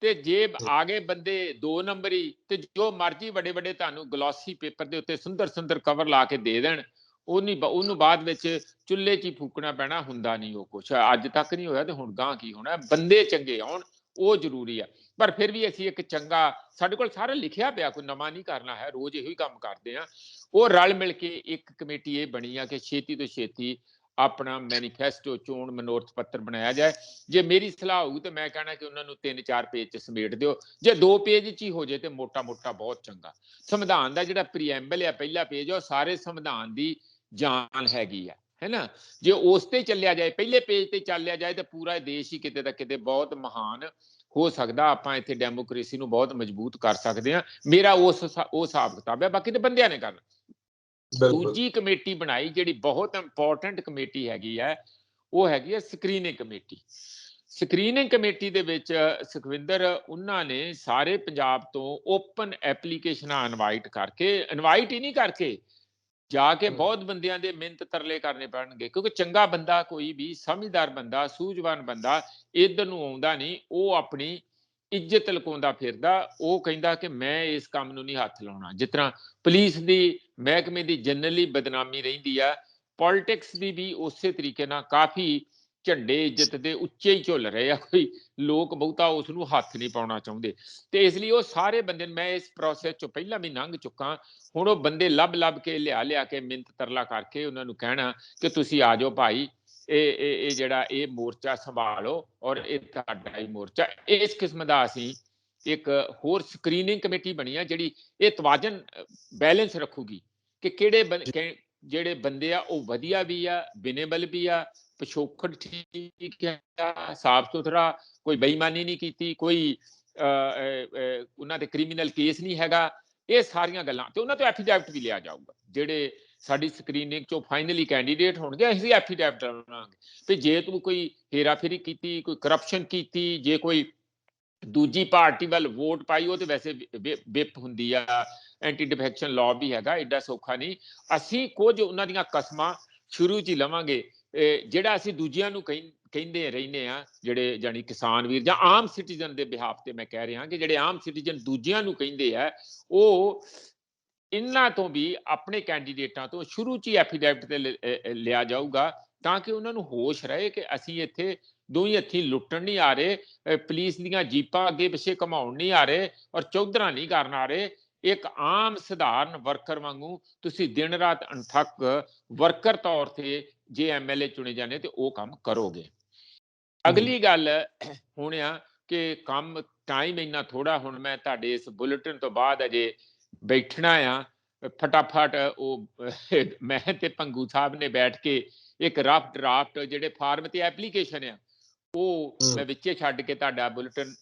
Speaker 2: ਤੇ ਜੇ ਆ ਗਏ ਬੰਦੇ 2 ਨੰਬਰੀ ਤੇ ਜੋ ਮਰਜ਼ੀ ਵੱਡੇ ਵੱਡੇ ਤੁਹਾਨੂੰ ਗਲੋਸੀ ਪੇਪਰ ਦੇ ਉੱਤੇ ਸੁੰਦਰ ਸੁੰਦਰ ਕਵਰ ਲਾ ਕੇ ਦੇ ਦੇਣ, ਉਹਨੂੰ ਬਾਅਦ ਵਿੱਚ ਚੁੱਲ੍ਹੇ 'ਚ ਹੀ ਫੂਕਣਾ ਪੈਣਾ। ਹੁੰਦਾ ਨਹੀਂ ਉਹ ਕੁਛ, ਅੱਜ ਤੱਕ ਨਹੀਂ ਹੋਇਆ ਤੇ ਹੁਣ ਗਾਂ ਕੀ ਹੋਣਾ। ਬੰਦੇ ਚੰਗੇ ਆਉਣ ਉਹ ਜ਼ਰੂਰੀ ਆ। ਪਰ ਫਿਰ ਵੀ ਅਸੀਂ ਇੱਕ ਚੰਗਾ, ਸਾਡੇ ਕੋਲ ਸਾਰਾ ਲਿਖਿਆ ਪਿਆ, ਕੋਈ ਨਵਾਂ ਨਹੀਂ ਕਰਨਾ ਹੈ, ਰੋਜ਼ ਇਹੋ ਹੀ ਕੰਮ ਕਰਦੇ ਆ। ਉਹ ਰਲ ਮਿਲ ਕੇ ਇੱਕ ਕਮੇਟੀ ਇਹ ਬਣੀ ਆ ਕਿ ਛੇਤੀ ਤੋਂ ਛੇਤੀ ਆਪਣਾ ਮੈਨੀਫੈਸਟੋ, ਚੋਣ ਮਨੋਰਥ ਪੱਤਰ ਬਣਾਇਆ ਜਾਏ। ਜੇ ਮੇਰੀ ਸਲਾਹ ਹੋਊ ਤੇ ਮੈਂ ਕਹਿਣਾ ਕਿ ਉਹਨਾਂ ਨੂੰ 3-4 ਪੇਜ 'ਚ ਸਮੇਟ ਦਿਓ। ਜੇ 2 ਪੇਜ 'ਚ ਹੀ ਹੋ ਜੇ ਤੇ ਮੋਟਾ ਮੋਟਾ ਬਹੁਤ ਚੰਗਾ। ਸੰਵਿਧਾਨ ਦਾ ਜਿਹੜਾ ਪ੍ਰੀਐਂਬਲ ਆ, ਪਹਿਲਾ ਪੇਜ, ਉਹ ਸਾਰੇ ਸੰਵਿਧਾਨ ਦੀ ਜਾਨ ਹੈਗੀ ਆ, ਹੈ ਨਾ। ਜੇ ਉਸ ਤੇ ਚੱਲਿਆ ਜਾਏ, ਪਹਿਲੇ ਪੇਜ ਤੇ ਚੱਲਿਆ ਜਾਏ, ਤਾਂ ਪੂਰਾ ਦੇਸ਼ ਹੀ ਕਿਤੇ ਨਾ ਕਿਤੇ ਬਹੁਤ ਮਹਾਨ ਹੋ ਸਕਦਾ। ਆਪਾਂ ਇੱਥੇ ਡੈਮੋਕ੍ਰੇਸੀ ਨੂੰ ਬਹੁਤ ਮਜ਼ਬੂਤ ਕਰ ਸਕਦੇ ਹਾਂ। ਮੇਰਾ ਉਹ ਹਿਸਾਬ ਕਿਤਾਬ ਹੈ, ਬਾਕੀ ਤੇ ਬੰਦਿਆਂ ਨੇ ਕਰਨਾ। ਦੂਜੀ ਕਮੇਟੀ ਬਣਾਈ ਜਿਹੜੀ ਬਹੁਤ ਇੰਪੋਰਟੈਂਟ ਕਮੇਟੀ ਹੈਗੀ ਹੈ, ਉਹ ਹੈਗੀ ਹੈ ਸਕਰੀਨਿੰਗ ਕਮੇਟੀ। ਸਕਰੀਨਿੰਗ ਕਮੇਟੀ ਦੇ ਵਿੱਚ ਸੁਖਵਿੰਦਰ, ਉਹਨਾਂ ਨੇ ਸਾਰੇ ਪੰਜਾਬ ਤੋਂ ਓਪਨ ਐਪਲੀਕੇਸ਼ਨਾਂ ਇਨਵਾਈਟ ਹੀ ਨਹੀਂ ਕਰਕੇ ਜਾ ਕੇ ਬਹੁਤ ਬੰਦਿਆਂ ਦੇ ਮਿਹਨਤ ਤਰਲੇ ਕਰਨੇ ਪੈਣਗੇ, ਕਿਉਂਕਿ ਚੰਗਾ ਬੰਦਾ, ਕੋਈ ਵੀ ਸਮਝਦਾਰ ਬੰਦਾ, ਸੂਝਵਾਨ ਬੰਦਾ ਇੱਧਰ ਨੂੰ ਆਉਂਦਾ ਨਹੀਂ। ਉਹ ਆਪਣੀ ਇੱਜ਼ਤ ਲੁਕਾਉਂਦਾ ਫਿਰਦਾ। ਉਹ ਕਹਿੰਦਾ ਕਿ ਮੈਂ ਇਸ ਕੰਮ ਨੂੰ ਨਹੀਂ ਹੱਥ ਲਾਉਣਾ। ਜਿਸ ਤਰ੍ਹਾਂ ਪੁਲਿਸ ਦੀ ਮਹਿਕਮੇ ਦੀ ਜਨਰਲੀ ਬਦਨਾਮੀ ਰਹਿੰਦੀ ਆ, ਪੋਲਿਟਿਕਸ ਦੀ ਵੀ ਉਸੇ ਤਰੀਕੇ ਨਾਲ ਕਾਫੀ ਝੰਡੇ ਇੱਜ਼ਤ ਦੇ ਉੱਚੇ ਹੀ ਝੁੱਲ ਰਹੇ ਆ। ਕੋਈ ਲੋਕ ਬਹੁਤਾ ਉਸ ਨੂੰ ਹੱਥ ਨਹੀਂ ਪਾਉਣਾ ਚਾਹੁੰਦੇ, ਤੇ ਇਸ ਲਈ ਉਹ ਸਾਰੇ ਬੰਦੇ, ਮੈਂ ਇਸ ਪ੍ਰੋਸੈਸ ਚੋਂ ਪਹਿਲਾਂ ਵੀ ਲੰਘ ਚੁੱਕਾ, ਹੁਣ ਉਹ ਬੰਦੇ ਲੱਭ ਕੇ ਲਿਆ ਕੇ ਮਿਹਨਤ ਤਰਲਾ ਕਰਕੇ ਉਹਨਾਂ ਨੂੰ ਕਹਿਣਾ ਕਿ ਤੁਸੀਂ ਆ ਜਾਓ ਭਾਈ, ਇਹ ਜਿਹੜਾ ਇਹ ਮੋਰਚਾ ਸੰਭਾਲੋ, ਔਰ ਇਹ ਤੁਹਾਡਾ ਹੀ ਮੋਰਚਾ। ਇਸ ਕਿਸਮ ਦਾ ਅਸੀਂ ਇੱਕ ਹੋਰ ਸਕਰੀਨਿੰਗ ਕਮੇਟੀ ਬਣੀ ਆ, ਜਿਹੜੀ ਇਹ ਤਵਾਜ਼ਨ ਬੈਲੈਂਸ ਰੱਖੂਗੀ ਕਿ ਕਿਹੜੇ ਜਿਹੜੇ ਬੰਦੇ ਆ ਉਹ ਵਧੀਆ ਵੀ ਆ, ਵਿਨੇਬਲ ਵੀ ਆ, ਪਿਛੋਕੜ ਠੀਕ ਆ, ਸਾਫ ਸੁਥਰਾ, ਕੋਈ ਬੇਈਮਾਨੀ ਨਹੀਂ ਕੀਤੀ, ਕੋਈ ਉਹਨਾਂ ਦੇ ਕ੍ਰਿਮੀਨਲ ਕੇਸ ਨਹੀਂ ਹੈਗਾ। ਇਹ ਸਾਰੀਆਂ ਗੱਲਾਂ ਤੇ ਉਹਨਾਂ ਤੋਂ ਐਫੀਡੈਵਿਟ ਵੀ ਲਿਆ ਜਾਊਗਾ। ਜਿਹੜੇ ਸਾਡੀ ਸਕਰੀਨਿੰਗ ਚੋਂ ਫਾਈਨਲੀ ਕੈਂਡੀਡੇਟ ਹੋਣਗੇ, ਅਸੀਂ ਐਫੀਡੈਵਿਟ ਲਾਵਾਂਗੇ ਵੀ ਜੇ ਤੂੰ ਕੋਈ ਹੇਰਾਫੇਰੀ ਕੀਤੀ, ਕੋਈ ਕਰਪਸ਼ਨ ਕੀਤੀ, ਜੇ ਕੋਈ ਦੂਜੀ ਪਾਰਟੀ ਵੱਲ ਵੋਟ ਪਾਈ, ਉਹ ਤੇ ਵੈਸੇ ਵਿਪ ਹੁੰਦੀ ਆ, ਐਂਟੀ ਡਿਫੈਕਸ਼ਨ ਲਾਅ ਵੀ ਹੈਗਾ, ਐਡਾ ਸੌਖਾ ਨਹੀਂ। ਅਸੀਂ ਕੁਝ ਉਹਨਾਂ ਦੀਆਂ ਕਸਮਾਂ ਸ਼ੁਰੂ 'ਚ ਹੀ ਲਵਾਂਗੇ। ਜਿਹੜਾ ਅਸੀਂ ਦੂਜਿਆਂ ਨੂੰ ਕਹਿੰਦੇ ਰਹਿੰਦੇ ਆ, ਜਿਹੜੇ ਜਾਨੀ ਕਿਸਾਨ ਵੀਰ ਜਾਂ ਆਮ ਸਿਟੀਜ਼ਨ ਦੇ ਬਿਹਾਫ ਤੇ ਮੈਂ ਕਹਿ ਰਿਹਾ ਕਿ ਜਿਹੜੇ ਆਮ ਸਿਟੀਜ਼ਨ ਦੂਜਿਆਂ ਨੂੰ ਕਹਿੰਦੇ ਆ, ਉਹ ਇਹਨਾਂ ਤੋਂ ਵੀ ਆਪਣੇ ਕੈਂਡੀਡੇਟਾਂ ਤੋਂ ਸ਼ੁਰੂ 'ਚ ਹੀ ਐਫੀਡੈਵਿਟ ਤੇ ਲਿਆ ਜਾਊਗਾ, ਤਾਂ ਕਿ ਉਹਨਾਂ ਨੂੰ ਹੋਸ਼ ਰਹੇ ਕਿ ਅਸੀਂ ਇੱਥੇ ਦੋਹੀਂ ਹੱਥੀਂ ਲੁੱਟਣ ਨਹੀਂ ਆ ਰਹੇ, ਪੁਲਿਸ ਦੀਆਂ ਜੀਪਾਂ ਅੱਗੇ ਪਿੱਛੇ ਘਮਾਉਣ ਨਹੀਂ ਆ ਰਹੇ, ਔਰ ਚੌਧਰਾ ਨਹੀਂ ਕਰਨ ਆ ਰਹੇ। ਇੱਕ ਆਮ ਸਧਾਰਨ ਵਰਕਰ ਵਾਂਗੂ ਤੁਸੀਂ ਦਿਨ ਰਾਤ ਅਣਥੱਕ ਵਰਕਰ ਤੌਰ ਤੇ ਜੇ MLA ਚੁਣੇ ਜਾਂਦੇ ਤੇ ਉਹ ਕੰਮ ਕਰੋਗੇ। ਅਗਲੀ ਗੱਲ ਹੁਣ ਆ ਕਿ ਕੰਮ ਟਾਈਮ ਇੰਨਾ ਥੋੜਾ, ਹੁਣ ਮੈਂ ਤੁਹਾਡੇ ਇਸ ਬੁਲੇਟਿਨ ਤੋਂ ਬਾਅਦ ਅਜੇ ਬੈਠਣਾ ਆ ਫਟਾਫਟ ਉਹ ਮੈਂ ਤੇ ਪੰਗੂ ਸਾਹਿਬ ਨੇ ਬੈਠ ਕੇ ਇੱਕ ਰਫ ਡਰਾਫਟ ਜਿਹੜੇ ਫਾਰਮ ਤੇ ਐਪਲੀਕੇਸ਼ਨ ਆ ਉਹ ਮੈਂ ਵਿੱਚੇ ਛੱਡ ਕੇ ਤੁਹਾਡਾ ਬੁਲੇਟਿਨ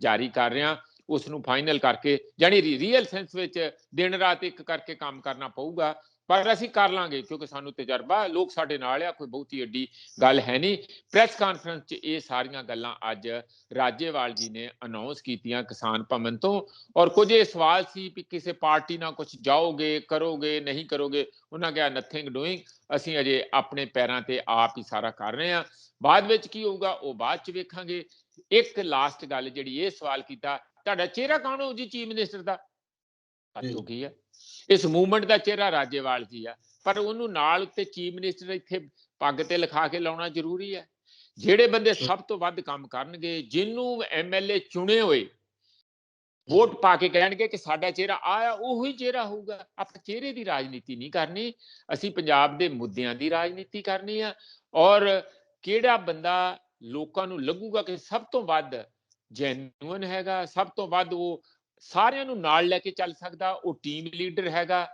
Speaker 2: ਜਾਰੀ ਕਰ ਰਿਹਾ, ਉਸ ਨੂੰ ਫਾਈਨਲ ਕਰਕੇ ਜਾਨੀ ਰੀਅਲ ਸੈਂਸ ਵਿੱਚ ਦਿਨ ਰਾਤ ਇੱਕ ਕਰਕੇ ਕੰਮ ਕਰਨਾ ਪਊਗਾ, ਪਰ ਅਸੀਂ ਕਰ ਲਾਂਗੇ ਕਿਉਂਕਿ ਸਾਨੂੰ ਤਜਰਬਾ, ਲੋਕ ਸਾਡੇ ਨਾਲ ਆ, ਕੋਈ ਬਹੁਤੀ ਏਡੀ ਗੱਲ ਹੈ ਨਹੀਂ। ਪ੍ਰੈਸ ਕਾਨਫਰੰਸ 'ਚ ਇਹ ਸਾਰੀਆਂ ਗੱਲਾਂ ਅੱਜ ਰਾਜੇਵਾਲ ਜੀ ਨੇ ਅਨਾਉਂਸ ਕੀਤੀਆਂ ਕਿਸਾਨ ਭਵਨ ਤੋਂ, ਔਰ ਕੁਝ ਇਹ ਸਵਾਲ ਸੀ ਵੀ ਕਿਸੇ ਪਾਰਟੀ ਨਾਲ ਕੁਝ ਜਾਓਗੇ, ਕਰੋਗੇ, ਨਹੀਂ ਕਰੋਗੇ, ਉਹਨਾਂ ਕਿਹਾ ਨਥਿੰਗ ਡੂਇੰਗ, ਅਸੀਂ ਅਜੇ ਆਪਣੇ ਪੈਰਾਂ ਤੇ ਆਪ ਹੀ ਸਾਰਾ ਕਰ ਰਹੇ ਹਾਂ, ਬਾਅਦ ਵਿੱਚ ਕੀ ਹੋਊਗਾ ਉਹ ਬਾਅਦ 'ਚ ਵੇਖਾਂਗੇ। ਇੱਕ ਲਾਸਟ ਗੱਲ ਜਿਹੜੀ ਇਹ ਸਵਾਲ ਕੀਤਾ, ਤੁਹਾਡਾ ਚਿਹਰਾ ਕੌਣ ਹੋਊ ਜੀ ਚੀਫ ਮਿਨਿਸਟਰ ਦਾ? ਹੱਥੋਂ ਕੀ ਆ, ਇਸ ਮੂਵਮੈਂਟ ਦਾ ਚਿਹਰਾ ਰਾਜੇਵਾਲ ਜੀ ਆ, ਪਰ ਉਹਨੂੰ ਨਾਲ ਉੱਤੇ ਚੀਫ ਮਿਨਿਸਟਰ ਇੱਥੇ ਪੱਗ ਤੇ ਲਿਖਾ ਕੇ ਲਾਉਣਾ ਜ਼ਰੂਰੀ ਹੈ। ਜਿਹੜੇ ਬੰਦੇ ਸਭ ਤੋਂ ਵੱਧ ਕੰਮ ਕਰਨਗੇ, ਜਿਹਨੂੰ ਐਮਐਲਏ ਚੁਣੇ ਹੋਏ ਵੋਟ ਪਾ ਕੇ ਕਹਿਣਗੇ ਕਿ ਸਾਡਾ ਚਿਹਰਾ ਆ, ਉਹੀ ਚਿਹਰਾ ਹੋਊਗਾ। ਆਪਾਂ ਚਿਹਰੇ ਦੀ ਰਾਜਨੀਤੀ ਨਹੀਂ ਕਰਨੀ, ਅਸੀਂ ਪੰਜਾਬ ਦੇ ਮੁੱਦਿਆਂ ਦੀ ਰਾਜਨੀਤੀ ਕਰਨੀ ਆ, ਔਰ ਕਿਹੜਾ ਬੰਦਾ ਲੋਕਾਂ ਨੂੰ ਲੱਗੂਗਾ ਕਿ ਸਭ ਤੋਂ ਵੱਧ ਜੈਨੂਇਨ ਹੈਗਾ, ਸਭ ਤੋਂ ਵੱਧ ਉਹ ਸਾਰਿਆਂ ਨੂੰ ਨਾਲ ਲੈ ਕੇ ਚੱਲ ਸਕਦਾ, ਉਹ ਟੀਮ ਲੀਡਰ ਹੈਗਾ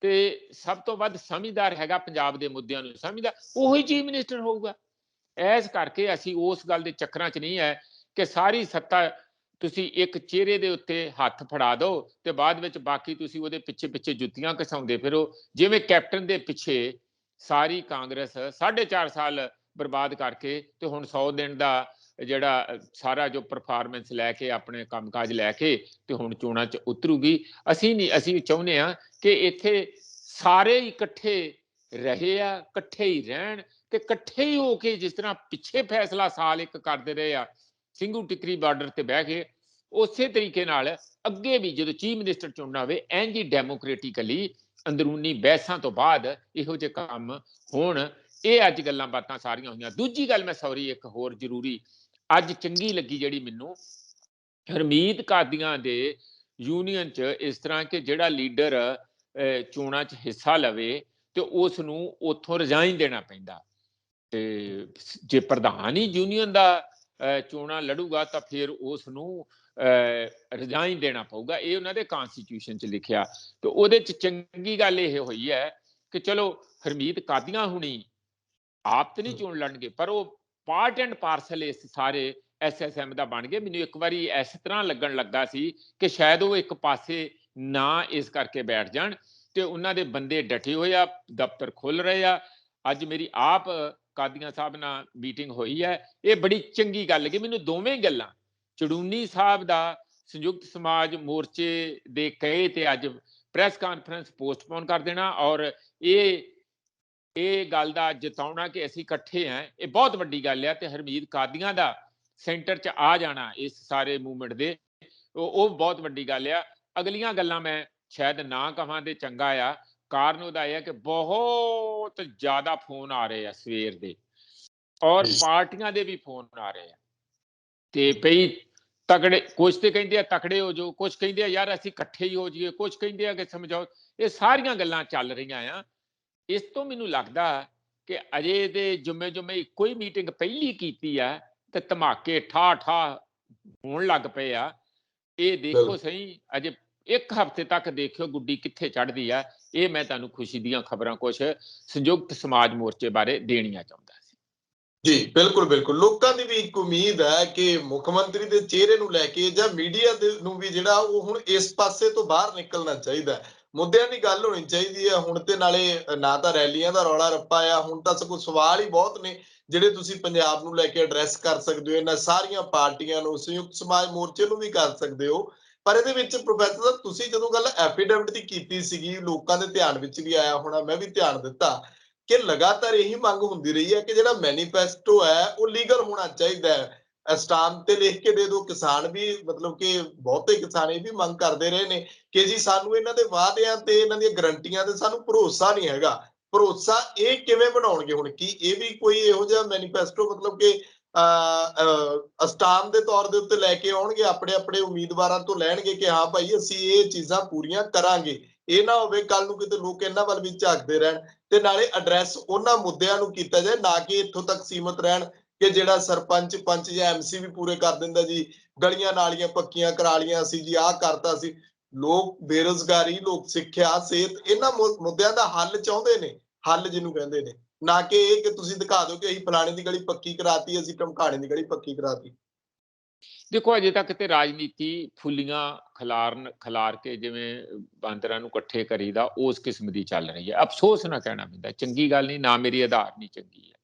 Speaker 2: ਤੇ ਸਭ ਤੋਂ ਵੱਧ ਸਮਝਦਾਰ ਹੈਗਾ, ਪੰਜਾਬ ਦੇ ਮੁੱਦਿਆਂ ਨੂੰ ਸਮਝਦਾ, ਉਹੀ ਚੀਫ ਮਿਨਿਸਟਰ ਹੋਊਗਾ। ਇਸ ਕਰਕੇ ਅਸੀਂ ਉਸ ਗੱਲ ਦੇ ਚੱਕਰਾਂ 'ਚ ਨਹੀਂ ਹੈ ਕਿ ਸਾਰੀ ਸੱਤਾ ਤੁਸੀਂ ਇੱਕ ਚਿਹਰੇ ਦੇ ਉੱਤੇ ਹੱਥ ਫੜਾ ਦਿਓ ਤੇ ਬਾਅਦ ਵਿੱਚ ਬਾਕੀ ਤੁਸੀਂ ਉਹਦੇ ਪਿੱਛੇ ਪਿੱਛੇ ਜੁੱਤੀਆਂ ਘਸਾਉਂਦੇ ਫਿਰੋ, ਜਿਵੇਂ ਕੈਪਟਨ ਦੇ ਪਿੱਛੇ ਸਾਰੀ ਕਾਂਗਰਸ 4.5 ਸਾਲ ਬਰਬਾਦ ਕਰਕੇ ਤੇ ਹੁਣ 100 ਦਿਨ ਦਾ ਜਿਹੜਾ ਸਾਰਾ ਜੋ ਪਰਫਾਰਮੈਂਸ ਲੈ ਕੇ ਆਪਣੇ ਕੰਮਕਾਜ ਲੈ ਕੇ ਤੇ ਹੁਣ ਚੋਣਾਂ 'ਚ ਉਤਰੂਗੀ। ਅਸੀਂ ਨਹੀਂ, ਅਸੀਂ ਚਾਹੁੰਦੇ ਹਾਂ ਕਿ ਇੱਥੇ ਸਾਰੇ ਇਕੱਠੇ ਰਹੇ ਆ, ਇਕੱਠੇ ਹੀ ਰਹਿਣ ਤੇ ਇਕੱਠੇ ਹੀ ਹੋ ਕੇ, ਜਿਸ ਤਰ੍ਹਾਂ ਪਿੱਛੇ ਫੈਸਲਾ ਸਾਲ ਇੱਕ ਕਰਦੇ ਰਹੇ ਆ ਸਿੰਘੂ ਟਿਕਰੀ ਬਾਰਡਰ ਤੇ ਬਹਿ ਕੇ, ਉਸੇ ਤਰੀਕੇ ਨਾਲ ਅੱਗੇ ਵੀ ਜਦੋਂ ਚੀਫ ਮਿਨਿਸਟਰ ਚੁਣਨਾ ਹੋਵੇ ਇੰਝ ਹੀ ਡੈਮੋਕ੍ਰੈਟਿਕਲੀ ਅੰਦਰੂਨੀ ਬਹਿਸਾਂ ਤੋਂ ਬਾਅਦ ਇਹੋ ਜਿਹੇ ਕੰਮ ਹੋਣ। ਇਹ ਅੱਜ ਗੱਲਾਂ ਬਾਤਾਂ ਸਾਰੀਆਂ ਹੋਈਆਂ। ਦੂਜੀ ਗੱਲ ਮੈਂ ਸੌਰੀ ਇੱਕ ਹੋਰ ਜ਼ਰੂਰੀ ਅੱਜ ਚੰਗੀ ਲੱਗੀ ਜਿਹੜੀ ਮੈਨੂੰ, ਹਰਮੀਤ ਕਾਦੀਆਂ ਦੇ ਯੂਨੀਅਨ 'ਚ ਇਸ ਤਰ੍ਹਾਂ ਕਿ ਜਿਹੜਾ ਲੀਡਰ ਚੋਣਾਂ 'ਚ ਹਿੱਸਾ ਲਵੇ ਤੇ ਉਸ ਨੂੰ ਉੱਥੋਂ ਰਿਜ਼ਾਈਨ ਦੇਣਾ ਪੈਂਦਾ, ਤੇ ਜੇ ਪ੍ਰਧਾਨ ਹੀ ਯੂਨੀਅਨ ਦਾ ਚੋਣਾਂ ਲੜੂਗਾ ਤਾਂ ਫਿਰ ਉਸ ਨੂੰ ਰਿਜ਼ਾਈਨ ਦੇਣਾ ਪਊਗਾ, ਇਹ ਉਹਨਾਂ ਦੇ ਕਨਸਟੀਟਿਊਸ਼ਨ 'ਚ ਲਿਖਿਆ। ਤੇ ਉਹਦੇ 'ਚ ਚੰਗੀ ਗੱਲ ਇਹ ਹੋਈ ਹੈ ਕਿ ਚਲੋ ਹਰਮੀਤ ਕਾਦੀਆਂ ਹੁਣੀ ਆਪ ਤੇ ਨਹੀਂ ਚੋਣ ਲੜਨਗੇ, ਪਰ ਉਹ ਪਾਰਟ ਐਂਡ ਪਾਰਸਲ ਇਸ ਸਾਰੇ ਐਸਐਸਐਮ ਦਾ ਬਣ ਗਏ। ਮੈਨੂੰ ਇੱਕ ਵਾਰੀ ਇਸ ਤਰ੍ਹਾਂ ਲੱਗਣ ਲੱਗਾ ਸੀ ਕਿ ਸ਼ਾਇਦ ਉਹ ਇੱਕ ਪਾਸੇ ਨਾ ਇਸ ਕਰਕੇ ਬੈਠ ਜਾਣ, ਤੇ ਉਹਨਾਂ ਦੇ ਬੰਦੇ ਡਟੇ ਹੋਏ ਆ, ਦਫ਼ਤਰ ਖੁੱਲ ਰਹੇ ਆ। ਅੱਜ ਮੇਰੀ ਆਪ ਕਾਦੀਆਂ ਸਾਹਿਬ ਨਾਲ ਮੀਟਿੰਗ ਹੋਈ ਹੈ, ਇਹ ਬੜੀ ਚੰਗੀ ਗੱਲ ਲੱਗੀ ਮੈਨੂੰ। ਦੋਵੇਂ ਗੱਲਾਂ, ਚੜੂਨੀ ਸਾਹਿਬ ਦਾ ਸੰਯੁਕਤ ਸਮਾਜ ਮੋਰਚੇ ਦੇ ਕਹੇ ਤੇ ਅੱਜ ਪ੍ਰੈਸ ਕਾਨਫਰੰਸ ਪੋਸਟਪੋਨ ਕਰ ਦੇਣਾ, ਔਰ ਇਹ ਗੱਲ ਦਾ ਜਿਤਾਉਣਾ ਕਿ ਅਸੀਂ ਇਕੱਠੇ ਹਾਂ, ਇਹ ਬਹੁਤ ਵੱਡੀ ਗੱਲ ਹੈ। ਤੇ ਹਰਮੀਤ ਕਾਦੀਆਂ ਦਾ ਸੈਂਟਰ 'ਚ ਆ ਜਾਣਾ ਇਸ ਸਾਰੇ ਮੂਵਮੈਂਟ ਦੇ, ਉਹ ਬਹੁਤ ਵੱਡੀ ਗੱਲ ਆ। ਅਗਲੀਆਂ ਗੱਲਾਂ ਮੈਂ ਸ਼ਾਇਦ ਨਾ ਕਹਾਂ ਤੇ ਚੰਗਾ ਆ, ਕਾਰਨ ਉਹਦਾ ਇਹ ਹੈ ਕਿ ਬਹੁਤ ਜ਼ਿਆਦਾ ਫੋਨ ਆ ਰਹੇ ਆ ਸਵੇਰ ਦੇ, ਔਰ ਪਾਰਟੀਆਂ ਦੇ ਵੀ ਫੋਨ ਆ ਰਹੇ ਆ, ਤੇ ਪਈ ਤਕੜੇ, ਕੁਝ ਤੇ ਕਹਿੰਦੇ ਆ ਤਕੜੇ ਹੋ ਜਾਓ, ਕੁਝ ਕਹਿੰਦੇ ਆ ਯਾਰ ਅਸੀਂ ਇਕੱਠੇ ਹੀ ਹੋ ਜਾਈਏ, ਕੁਝ ਕਹਿੰਦੇ ਆ ਕਿ ਸਮਝਾਓ। ਇਹ ਸਾਰੀਆਂ ਗੱਲਾਂ ਚੱਲ ਰਹੀਆਂ ਆ। ਇਸ ਤੋਂ ਮੈਨੂੰ ਲੱਗਦਾ ਕਿ ਅਜੇ ਦੇ ਜੁਮੇ ਇੱਕੋ ਹੀ ਮੀਟਿੰਗ ਪਹਿਲੀ ਕੀਤੀ ਆ ਤੇ ਧਮਾਕੇ ਠਾ ਹੋਣ ਲੱਗ ਪਏ ਆ। ਇਹ ਦੇਖੋ ਸਹੀ, ਅਜੇ ਇੱਕ ਹਫ਼ਤੇ ਤੱਕ ਦੇਖਿਓ ਗੁੱਡੀ ਕਿੱਥੇ ਚੜ੍ਹਦੀ ਆ। ਇਹ ਮੈਂ ਤੁਹਾਨੂੰ ਖੁਸ਼ੀ ਦੀਆਂ ਖਬਰਾਂ ਕੁਝ ਸੰਯੁਕਤ ਸਮਾਜ ਮੋਰਚੇ ਬਾਰੇ ਦੇਣੀਆਂ ਚਾਹੁੰਦਾ ਸੀ।
Speaker 1: ਜੀ ਬਿਲਕੁਲ ਬਿਲਕੁਲ, ਲੋਕਾਂ ਦੀ ਵੀ ਇੱਕ ਉਮੀਦ ਹੈ ਕਿ ਮੁੱਖ ਮੰਤਰੀ ਦੇ ਚਿਹਰੇ ਨੂੰ ਲੈ ਕੇ ਜਾਂ ਮੀਡੀਆ ਦੇ ਨੂੰ ਵੀ ਜਿਹੜਾ ਉਹ ਹੁਣ ਇਸ ਪਾਸੇ ਤੋਂ ਬਾਹਰ ਨਿਕਲਣਾ ਚਾਹੀਦਾ, ਮੁੱਦਿਆਂ ਦੀ ਗੱਲ ਹੋਣੀ ਚਾਹੀਦੀ ਹੈ ਹੁਣ। ਤੇ ਨਾਲੇ ਨਾ ਤਾਂ ਰੈਲੀਆਂ ਦਾ ਰੌਲਾ ਰੱਪਾ ਆ, ਹੁਣ ਤਾਂ ਸਗੋਂ ਸਵਾਲ ਹੀ ਬਹੁਤ ਨੇ ਜਿਹੜੇ ਤੁਸੀਂ ਪੰਜਾਬ ਨੂੰ ਲੈ ਕੇ ਐਡਰੈਸ ਕਰ ਸਕਦੇ ਹੋ, ਇਹਨਾਂ ਸਾਰੀਆਂ ਪਾਰਟੀਆਂ ਨੂੰ, ਸੰਯੁਕਤ ਸਮਾਜ ਮੋਰਚੇ ਨੂੰ ਵੀ ਕਰ ਸਕਦੇ ਹੋ। ਪਰ ਇਹਦੇ ਵਿੱਚ ਪ੍ਰੋਫੈਸਰ ਸਾਹਿਬ ਤੁਸੀਂ ਜਦੋਂ ਗੱਲ ਐਫੀਡੈਵਿਟ ਦੀ ਕੀਤੀ ਸੀਗੀ, ਲੋਕਾਂ ਦੇ ਧਿਆਨ ਵਿੱਚ ਵੀ ਆਇਆ ਹੋਣਾ, ਮੈਂ ਵੀ ਧਿਆਨ ਦਿੱਤਾ ਕਿ ਲਗਾਤਾਰ ਇਹੀ ਮੰਗ ਹੁੰਦੀ ਰਹੀ ਹੈ ਕਿ ਜਿਹੜਾ ਮੈਨੀਫੈਸਟੋ ਹੈ ਉਹ ਲੀਗਲ ਹੋਣਾ ਚਾਹੀਦਾ ਹੈ। ਸਟਾਂਪ ਤੇ ਲਿਖ ਕੇ ਦੇ ਦਿਓ। ਕਿਸਾਨ ਵੀ ਮਤਲਬ ਕਿ ਬਹੁਤੇ ਕਿਸਾਨ ਇਹ ਵੀ ਮੰਗ ਕਰਦੇ ਰਹੇ ਨੇ ਕਿ ਜੀ ਸਾਨੂੰ ਇਹਨਾਂ ਦੇ ਵਾਅਦਿਆਂ ਤੇ ਇਹਨਾਂ ਦੀਆਂ ਗਰੰਟੀਆਂ ਤੇ ਸਾਨੂੰ ਭਰੋਸਾ ਨਹੀਂ ਹੈਗਾ। ਭਰੋਸਾ ਇਹ ਕਿਵੇਂ ਬਣਾਉਣਗੇ ਹੁਣ? ਕੀ ਇਹ ਵੀ ਕੋਈ ਇਹੋ ਜਿਹਾ ਮੈਨੀਫੈਸਟੋ ਮਤਲਬ ਕਿ ਸਟਾਂਪ ਦੇ ਤੌਰ ਦੇ ਉੱਤੇ ਲੈ ਕੇ ਆਉਣਗੇ, ਆਪਣੇ ਆਪਣੇ ਉਮੀਦਵਾਰਾਂ ਤੋਂ ਲੈਣਗੇ ਕਿ ਹਾਂ ਭਾਈ ਅਸੀਂ ਇਹ ਚੀਜ਼ਾਂ ਪੂਰੀਆਂ ਕਰਾਂਗੇ? ਇਹ ਨਾ ਹੋਵੇ ਕੱਲ ਨੂੰ ਕਿਤੇ ਲੋਕ ਇਹਨਾਂ ਵੱਲ ਵੀ ਝਾਕਦੇ ਰਹਿਣ। ਤੇ ਨਾਲੇ ਐਡਰੈਸ ਉਹਨਾਂ ਮੁੱਦਿਆਂ ਨੂੰ ਕੀਤਾ ਜਾਏ, ਨਾ ਕਿ ਇੱਥੋਂ ਤੱਕ ਸੀਮਤ ਰਹਿਣ ਕਿ ਜਿਹੜਾ ਸਰਪੰਚ ਪੰਚ ਜਾਂ ਐਮਸੀ ਵੀ ਪੂਰੇ ਕਰ ਦਿੰਦਾ ਜੀ, ਗਲੀਆਂ ਨਾਲੀਆਂ ਪੱਕੀਆਂ ਕਰਾ ਲੀਆਂ ਸੀ ਜੀ, ਆਹ ਕਰਤਾ ਸੀ। ਲੋਕ ਬੇਰੁਜ਼ਗਾਰੀ, ਲੋਕ ਸਿੱਖਿਆ, ਸਿਹਤ, ਇਹਨਾਂ ਮੁੱਦਿਆਂ ਦਾ ਹੱਲ ਚਾਹੁੰਦੇ ਨੇ, ਹੱਲ ਜਿਹਨੂੰ ਕਹਿੰਦੇ ਨੇ, ਨਾ ਕਿ ਇਹ ਕਿ ਤੁਸੀਂ ਦਿਖਾ ਦਿਓ ਕਿ ਅਸੀਂ ਫਲਾਣੇ ਦੀ ਗਲੀ ਪੱਕੀ ਕਰਾਤੀ, ਅਸੀਂ ਢਮਕਾਣੇ ਦੀ ਗਲੀ ਪੱਕੀ ਕਰਾਤੀ।
Speaker 2: ਦੇਖੋ ਅਜੇ ਤੱਕ ਤੇ ਰਾਜਨੀਤੀ ਫੁੱਲੀਆਂ ਖਿਲਾਰ ਕੇ ਜਿਵੇਂ ਬਾਂਦਰਾਂ ਨੂੰ ਇਕੱਠੇ ਕਰੀਦਾ ਉਸ ਕਿਸਮ ਦੀ ਚੱਲ ਰਹੀ ਹੈ। ਅਫਸੋਸ ਨਾ ਕਹਿਣਾ ਪੈਂਦਾ, ਚੰਗੀ ਗੱਲ ਨਹੀਂ, ਨਾ ਮੇਰੀ ਆਧਾਰ ਨਹੀਂ ਚੰਗੀ ਹੈ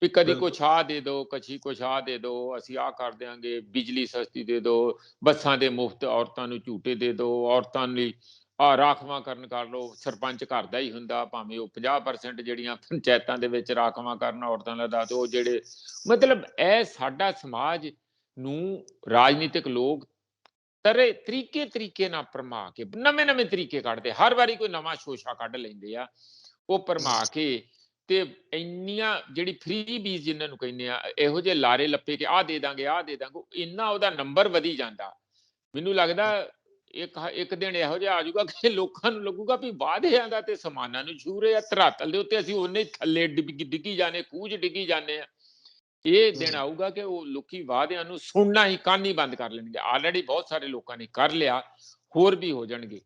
Speaker 2: ਵੀ ਕਦੀ ਕੁਛ ਆ ਦੇ ਦਿਓ, ਕਦੀ ਕੁਛ ਆ ਦੇ ਦਿਓ, ਅਸੀਂ ਆਹ ਕਰ ਦਿਆਂਗੇ, ਬਿਜਲੀ ਸਸਤੀ ਦੇ ਦਿਓ, ਬੱਸਾਂ ਦੇ ਮੁਫਤ, ਔਰਤਾਂ ਨੂੰ ਝੂਟੇ ਦੇ ਦਿਓ, ਔਰਤਾਂ ਲਈ ਆ ਰਾਖਵਾਂਕਰਨ ਕਰ ਲਓ। ਸਰਪੰਚ ਘਰ ਦਾ ਹੀ ਹੁੰਦਾ, ਭਾਵੇਂ ਉਹ 50% ਜਿਹੜੀਆਂ ਪੰਚਾਇਤਾਂ ਦੇ ਵਿੱਚ ਰਾਖਵਾਂਕਰਨ ਔਰਤਾਂ ਦਾ ਦੱਸ, ਉਹ ਜਿਹੜੇ ਮਤਲਬ ਇਹ ਸਾਡਾ ਸਮਾਜ ਨੂੰ ਰਾਜਨੀਤਿਕ ਲੋਕ ਤਰੀਕੇ ਨਾਲ ਭਰਮਾ ਕੇ ਨਵੇਂ ਤਰੀਕੇ ਕੱਢਦੇ, ਹਰ ਵਾਰੀ ਕੋਈ ਨਵਾਂ ਸ਼ੋਸ਼ਾ ਕੱਢ ਲੈਂਦੇ ਆ, ਉਹ ਭਰਮਾ ਕੇ ਤੇ ਇੰਨੀਆਂ ਜਿਹੜੀ ਫ੍ਰੀ ਬੀਜ ਜਿਨ੍ਹਾਂ ਨੂੰ ਕਹਿੰਦੇ ਆ, ਇਹੋ ਜਿਹੇ ਲਾਰੇ ਲੱਪੇ ਕਿ ਆਹ ਦੇ ਦਾਂਗੇ ਇੰਨਾ ਉਹਦਾ ਨੰਬਰ ਵਧੀ ਜਾਂਦਾ। ਮੈਨੂੰ ਲੱਗਦਾ ਇੱਕ ਦਿਨ ਇਹੋ ਜਿਹਾ ਆ ਜਾਊਗਾ ਕਿ ਲੋਕਾਂ ਨੂੰ ਲੱਗੂਗਾ ਵੀ ਵਾਅਦਿਆਂ ਦਾ ਤੇ ਸਮਾਨਾਂ ਨੂੰ ਛੂ ਰਹੇ ਆ, ਧਰਾਤਲ ਦੇ ਉੱਤੇ ਅਸੀਂ ਉਹਨੇ ਥੱਲੇ ਡਿੱਗੀ ਜਾਂਦੇ, ਖੂਜ ਡਿੱਗੀ ਜਾਂਦੇ ਆ। ਇਹ ਦਿਨ ਆਊਗਾ ਕਿ ਉਹ ਲੋਕੀ ਵਾਅਦਿਆਂ ਨੂੰ ਸੁਣਨਾ ਹੀ, ਕੰਨ ਹੀ ਬੰਦ ਕਰ ਲੈਣਗੇ। ਆਲਰੇਡੀ ਬਹੁਤ ਸਾਰੇ ਲੋਕਾਂ ਨੇ ਕਰ ਲਿਆ, ਹੋਰ ਵੀ ਹੋ ਜਾਣਗੇ।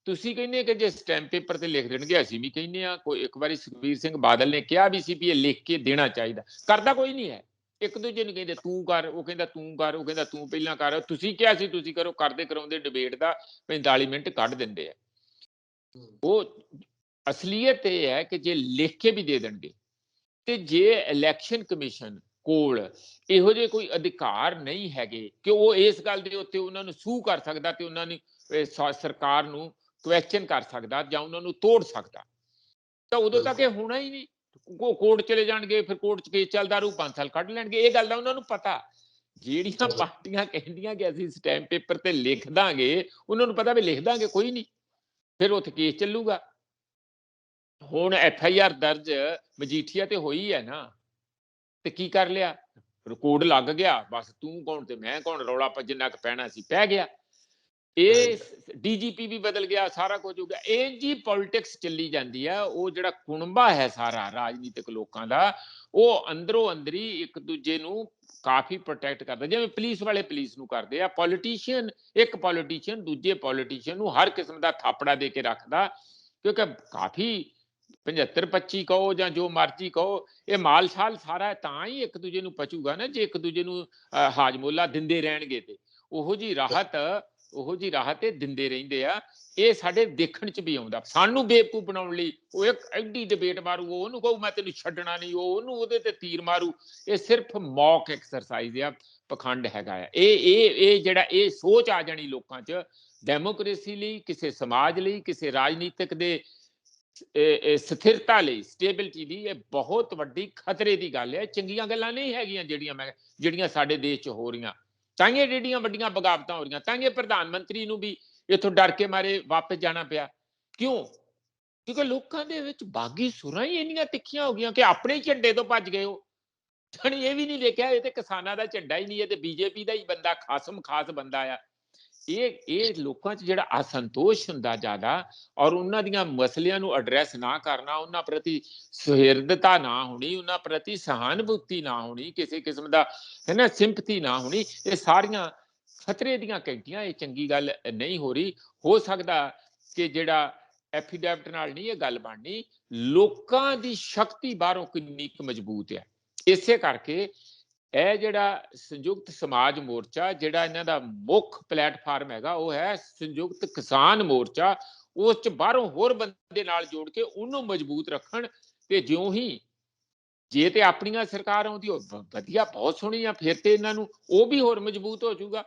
Speaker 2: ਤੁਸੀਂ ਕਹਿੰਦੇ ਕਿ ਜੇ ਸਟੈਂਪ ਪੇਪਰ ਤੇ ਲਿਖ ਦੇਣਗੇ, ਅਸੀਂ ਵੀ ਕਹਿੰਦੇ ਆ। ਕੋਈ ਇੱਕ ਵਾਰੀ ਸੁਖਬੀਰ ਸਿੰਘ ਬਾਦਲ ਨੇ ਕਿਹਾ ਵੀ ਸੀ ਵੀ ਇਹ ਲਿਖ ਕੇ ਦੇਣਾ ਚਾਹੀਦਾ, ਕਰਦਾ ਕੋਈ ਨਹੀਂ ਹੈ। ਇੱਕ ਦੂਜੇ ਨੂੰ ਕਹਿੰਦੇ ਤੂੰ ਕਰ, ਉਹ ਕਹਿੰਦਾ ਤੂੰ ਕਰ, ਉਹ ਕਹਿੰਦਾ ਤੂੰ ਪਹਿਲਾਂ ਕਰ, ਤੁਸੀਂ ਕਿਹਾ ਸੀ ਤੁਸੀਂ ਕਰੋ, ਕਰਦੇ ਕਰਾਉਂਦੇ ਡਿਬੇਟ ਦਾ 45 ਮਿੰਟ ਕੱਢ ਦਿੰਦੇ ਆ। ਉਹ ਅਸਲੀਅਤ ਇਹ ਹੈ ਕਿ ਜੇ ਲਿਖ ਕੇ ਵੀ ਦੇ ਦੇਣਗੇ ਤੇ ਜੇ ਇਲੈਕਸ਼ਨ ਕਮਿਸ਼ਨ ਕੋਲ ਇਹੋ ਜਿਹੇ ਕੋਈ ਅਧਿਕਾਰ ਨਹੀਂ ਹੈਗੇ ਕਿ ਉਹ ਇਸ ਗੱਲ ਦੇ ਉੱਤੇ ਉਹਨਾਂ ਨੂੰ ਸੂਹ ਕਰ ਸਕਦਾ ਤੇ ਉਹਨਾਂ ਨੇ ਸਰਕਾਰ ਨੂੰ ਕੁਐਸਚਨ ਕਰ ਸਕਦਾ ਜਾਂ ਉਹਨਾਂ ਨੂੰ ਤੋੜ ਸਕਦਾ, ਤਾਂ ਉਦੋਂ ਤੱਕ ਇਹ ਹੋਣਾ ਹੀ ਨਹੀਂ। ਕੋਰਟ ਚਲੇ ਜਾਣਗੇ, ਫਿਰ ਕੋਰਟ 'ਚ ਕੇਸ ਚੱਲਦਾ ਰਹੂ, 5 ਸਾਲ ਕੱਢ ਲੈਣਗੇ। ਇਹ ਗੱਲ ਦਾ ਉਹਨਾਂ ਨੂੰ ਪਤਾ। ਜਿਹੜੀਆਂ ਪਾਰਟੀਆਂ ਕਹਿੰਦੀਆਂ ਕਿ ਅਸੀਂ ਸਟੈਂਪ ਪੇਪਰ ਤੇ ਲਿਖ ਦਾਂਗੇ, ਉਹਨਾਂ ਨੂੰ ਪਤਾ ਵੀ ਲਿਖ ਦਾਂਗੇ ਕੋਈ ਨਹੀਂ, ਫਿਰ ਉੱਥੇ ਕੇਸ ਚੱਲੂਗਾ। ਹੁਣ FIR ਦਰਜ ਮਜੀਠੀਆ ਤੇ ਹੋਈ ਹੈ ਨਾ, ਤੇ ਕੀ ਕਰ ਲਿਆ, ਰਿਕਾਰਡ ਲੱਗ ਗਿਆ, ਬਸ ਤੂੰ ਕੌਣ ਤੇ ਮੈਂ ਕੌਣ, ਰੌਲਾ ਜਿੰਨਾ ਕੁ ਪੈਣਾ ਸੀ ਪੈ ਗਿਆ। ਇਹ DGP ਵੀ ਬਦਲ ਗਿਆ, ਸਾਰਾ ਕੁਝ ਹੋ ਗਿਆ। ਇਹ ਜੀ ਪੋਲਿਟਿਕਸ ਚੱਲੀ ਜਾਂਦੀ ਆ। ਉਹ ਜਿਹੜਾ ਕੁਣਬਾ ਹੈ ਸਾਰਾ ਰਾਜਨੀਤਿਕ ਲੋਕਾਂ ਦਾ, ਉਹ ਅੰਦਰੋਂ ਅੰਦਰੀ ਇੱਕ ਦੂਜੇ ਨੂੰ ਕਾਫੀ ਪ੍ਰੋਟੈਕਟ ਕਰਦਾ, ਜਿਵੇਂ ਪੁਲਿਸ ਵਾਲੇ ਪੁਲਿਸ ਨੂੰ ਕਰਦੇ ਆ। ਪੋਲੀਟੀਸ਼ੀਅਨ, ਇੱਕ ਪੋਲੀਟੀਸ਼ੀਅਨ ਦੂਜੇ ਪੋਲੀਟੀਸ਼ੀਅਨ ਨੂੰ ਹਰ ਕਿਸਮ ਦਾ ਥਾਪੜਾ ਦੇ ਕੇ ਰੱਖਦਾ, ਕਿਉਂਕਿ ਕਾਫੀ 75-25 ਕਹੋ ਜਾਂ ਜੋ ਮਰਜ਼ੀ ਕਹੋ, ਇਹ ਮਾਲ ਸ਼ਾਲ ਸਾਰਾ ਤਾਂ ਹੀ ਇੱਕ ਦੂਜੇ ਨੂੰ ਪਚੂਗਾ ਨਾ, ਜੇ ਇੱਕ ਦੂਜੇ ਨੂੰ ਹਾਜਮੋਲਾ ਦਿੰਦੇ ਰਹਿਣਗੇ। ਤੇ ਉਹੋ ਜੀ ਰਾਹਤ ਇਹ ਦਿੰਦੇ ਰਹਿੰਦੇ ਆ। ਇਹ ਸਾਡੇ ਦੇਖਣ 'ਚ ਵੀ ਆਉਂਦਾ। ਸਾਨੂੰ ਬੇਵਕੂਫ ਬਣਾਉਣ ਲਈ ਉਹ ਇੱਕ ਐਡੀ ਡਿਬੇਟ ਮਾਰੂ, ਉਹਨੂੰ ਕਹੂ ਮੈਂ ਤੈਨੂੰ ਛੱਡਣਾ ਨਹੀਂ, ਉਹਨੂੰ ਉਹਦੇ ਤੇ ਤੀਰ ਮਾਰੂ। ਇਹ ਸਿਰਫ ਮੌਕ ਐਕਸਰਸਾਈਜ਼ ਆ, ਪਖੰਡ ਹੈਗਾ ਆ। ਇਹ ਜਿਹੜਾ ਇਹ ਸੋਚ ਆ ਜਾਣੀ ਲੋਕਾਂ 'ਚ ਡੈਮੋਕ੍ਰੇਸੀ ਲਈ, ਕਿਸੇ ਸਮਾਜ ਲਈ, ਕਿਸੇ ਰਾਜਨੀਤਿਕ ਦੇ ਸਥਿਰਤਾ ਲਈ, ਸਟੇਬਿਲਿਟੀ ਲਈ, ਇਹ ਬਹੁਤ ਵੱਡੀ ਖਤਰੇ ਦੀ ਗੱਲ ਹੈ। ਚੰਗੀਆਂ ਗੱਲਾਂ ਨਹੀਂ ਹੈਗੀਆਂ ਜਿਹੜੀਆਂ ਸਾਡੇ ਦੇਸ਼ 'ਚ ਹੋ ਰਹੀਆਂ। ਤਾਂ ਹੀ ਜਿਹੜੀਆਂ ਵੱਡੀਆਂ ਬਗਾਵਤਾਂ ਹੋ ਰਹੀਆਂ, ਤਾਂ ਹੀ ਪ੍ਰਧਾਨ ਮੰਤਰੀ ਨੂੰ ਵੀ ਇੱਥੋਂ ਡਰ ਕੇ ਮਾਰੇ ਵਾਪਸ ਜਾਣਾ ਪਿਆ। ਕਿਉਂ? ਕਿਉਂਕਿ ਲੋਕਾਂ ਦੇ ਵਿੱਚ ਬਾਗੀ ਸੁਰਾਂ ਹੀ ਇੰਨੀਆਂ ਤਿੱਖੀਆਂ ਹੋ ਗਈਆਂ ਕਿ ਆਪਣੇ ਝੰਡੇ ਤੋਂ ਭੱਜ ਗਏ। ਉਹ ਜਾਣੀ ਇਹ ਵੀ ਨਹੀਂ ਦੇਖਿਆ ਇਹ ਤੇ ਕਿਸਾਨਾਂ ਦਾ ਝੰਡਾ ਹੀ ਨਹੀਂ, ਇਹ ਤੇ BJP ਦਾ ਹੀ ਬੰਦਾ, ਖਾਸ ਬੰਦਾ ਆ। ਇਹ ਲੋਕਾਂ 'ਚ ਜਿਹੜਾ ਅਸੰਤੋਸ਼ ਹੁੰਦਾ ਜ਼ਿਆਦਾ, ਔਰ ਉਹਨਾਂ ਦੀਆਂ ਮਸਲਿਆਂ ਨੂੰ ਐਡਰੈਸ ਨਾ ਕਰਨਾ, ਉਹਨਾਂ ਪ੍ਰਤੀ ਸੁਹਿਰਦਤਾ ਨਾ ਹੋਣੀ, ਉਹਨਾਂ ਪ੍ਰਤੀ ਸਹਾਨੁਭੂਤੀ ਨਾ ਹੋਣੀ, ਕਿਸੇ ਕਿਸਮ ਦਾ ਹੈ ਨਾ ਸਿੰਪਥੀ ਨਾ ਹੋਣੀ, ਇਹ ਸਾਰੀਆਂ ਖਤਰੇ ਦੀਆਂ ਘੰਟੀਆਂ। ਇਹ ਚੰਗੀ ਗੱਲ ਨਹੀਂ ਹੋ ਰਹੀ। ਹੋ ਸਕਦਾ ਕਿ ਜਿਹੜਾ ਐਫੀਡੈਵਿਟ ਨਾਲ ਨਹੀਂ ਇਹ ਗੱਲ ਬਣਨੀ, ਲੋਕਾਂ ਦੀ ਸ਼ਕਤੀ ਬਾਹਰੋਂ ਕਿੰਨੀ ਕੁ ਮਜ਼ਬੂਤ ਹੈ। ਇਸੇ ਕਰਕੇ ਇਹ ਜਿਹੜਾ ਸੰਯੁਕਤ ਸਮਾਜ ਮੋਰਚਾ, ਜਿਹੜਾ ਇਹਨਾਂ ਦਾ ਮੁੱਖ ਪਲੇਟਫਾਰਮ ਹੈਗਾ, ਉਹ ਹੈ ਸੰਯੁਕਤ ਕਿਸਾਨ ਮੋਰਚਾ। ਉਸ 'ਚ ਬਾਹਰੋਂ ਹੋਰ ਬੰਦੇ ਨਾਲ ਜੋੜ ਕੇ ਉਹਨੂੰ ਮਜ਼ਬੂਤ ਰੱਖਣ। ਤੇ ਜਿਉਂ ਹੀ ਜੇ ਤੇ ਆਪਣੀਆਂ ਸਰਕਾਰ ਆਉਂਦੀ, ਉਹ ਵਧੀਆ, ਬਹੁਤ ਸੋਹਣੀ ਆ, ਫਿਰ ਤੇ ਇਹਨਾਂ ਨੂੰ ਉਹ ਵੀ ਹੋਰ ਮਜ਼ਬੂਤ ਹੋ ਜਾਊਗਾ।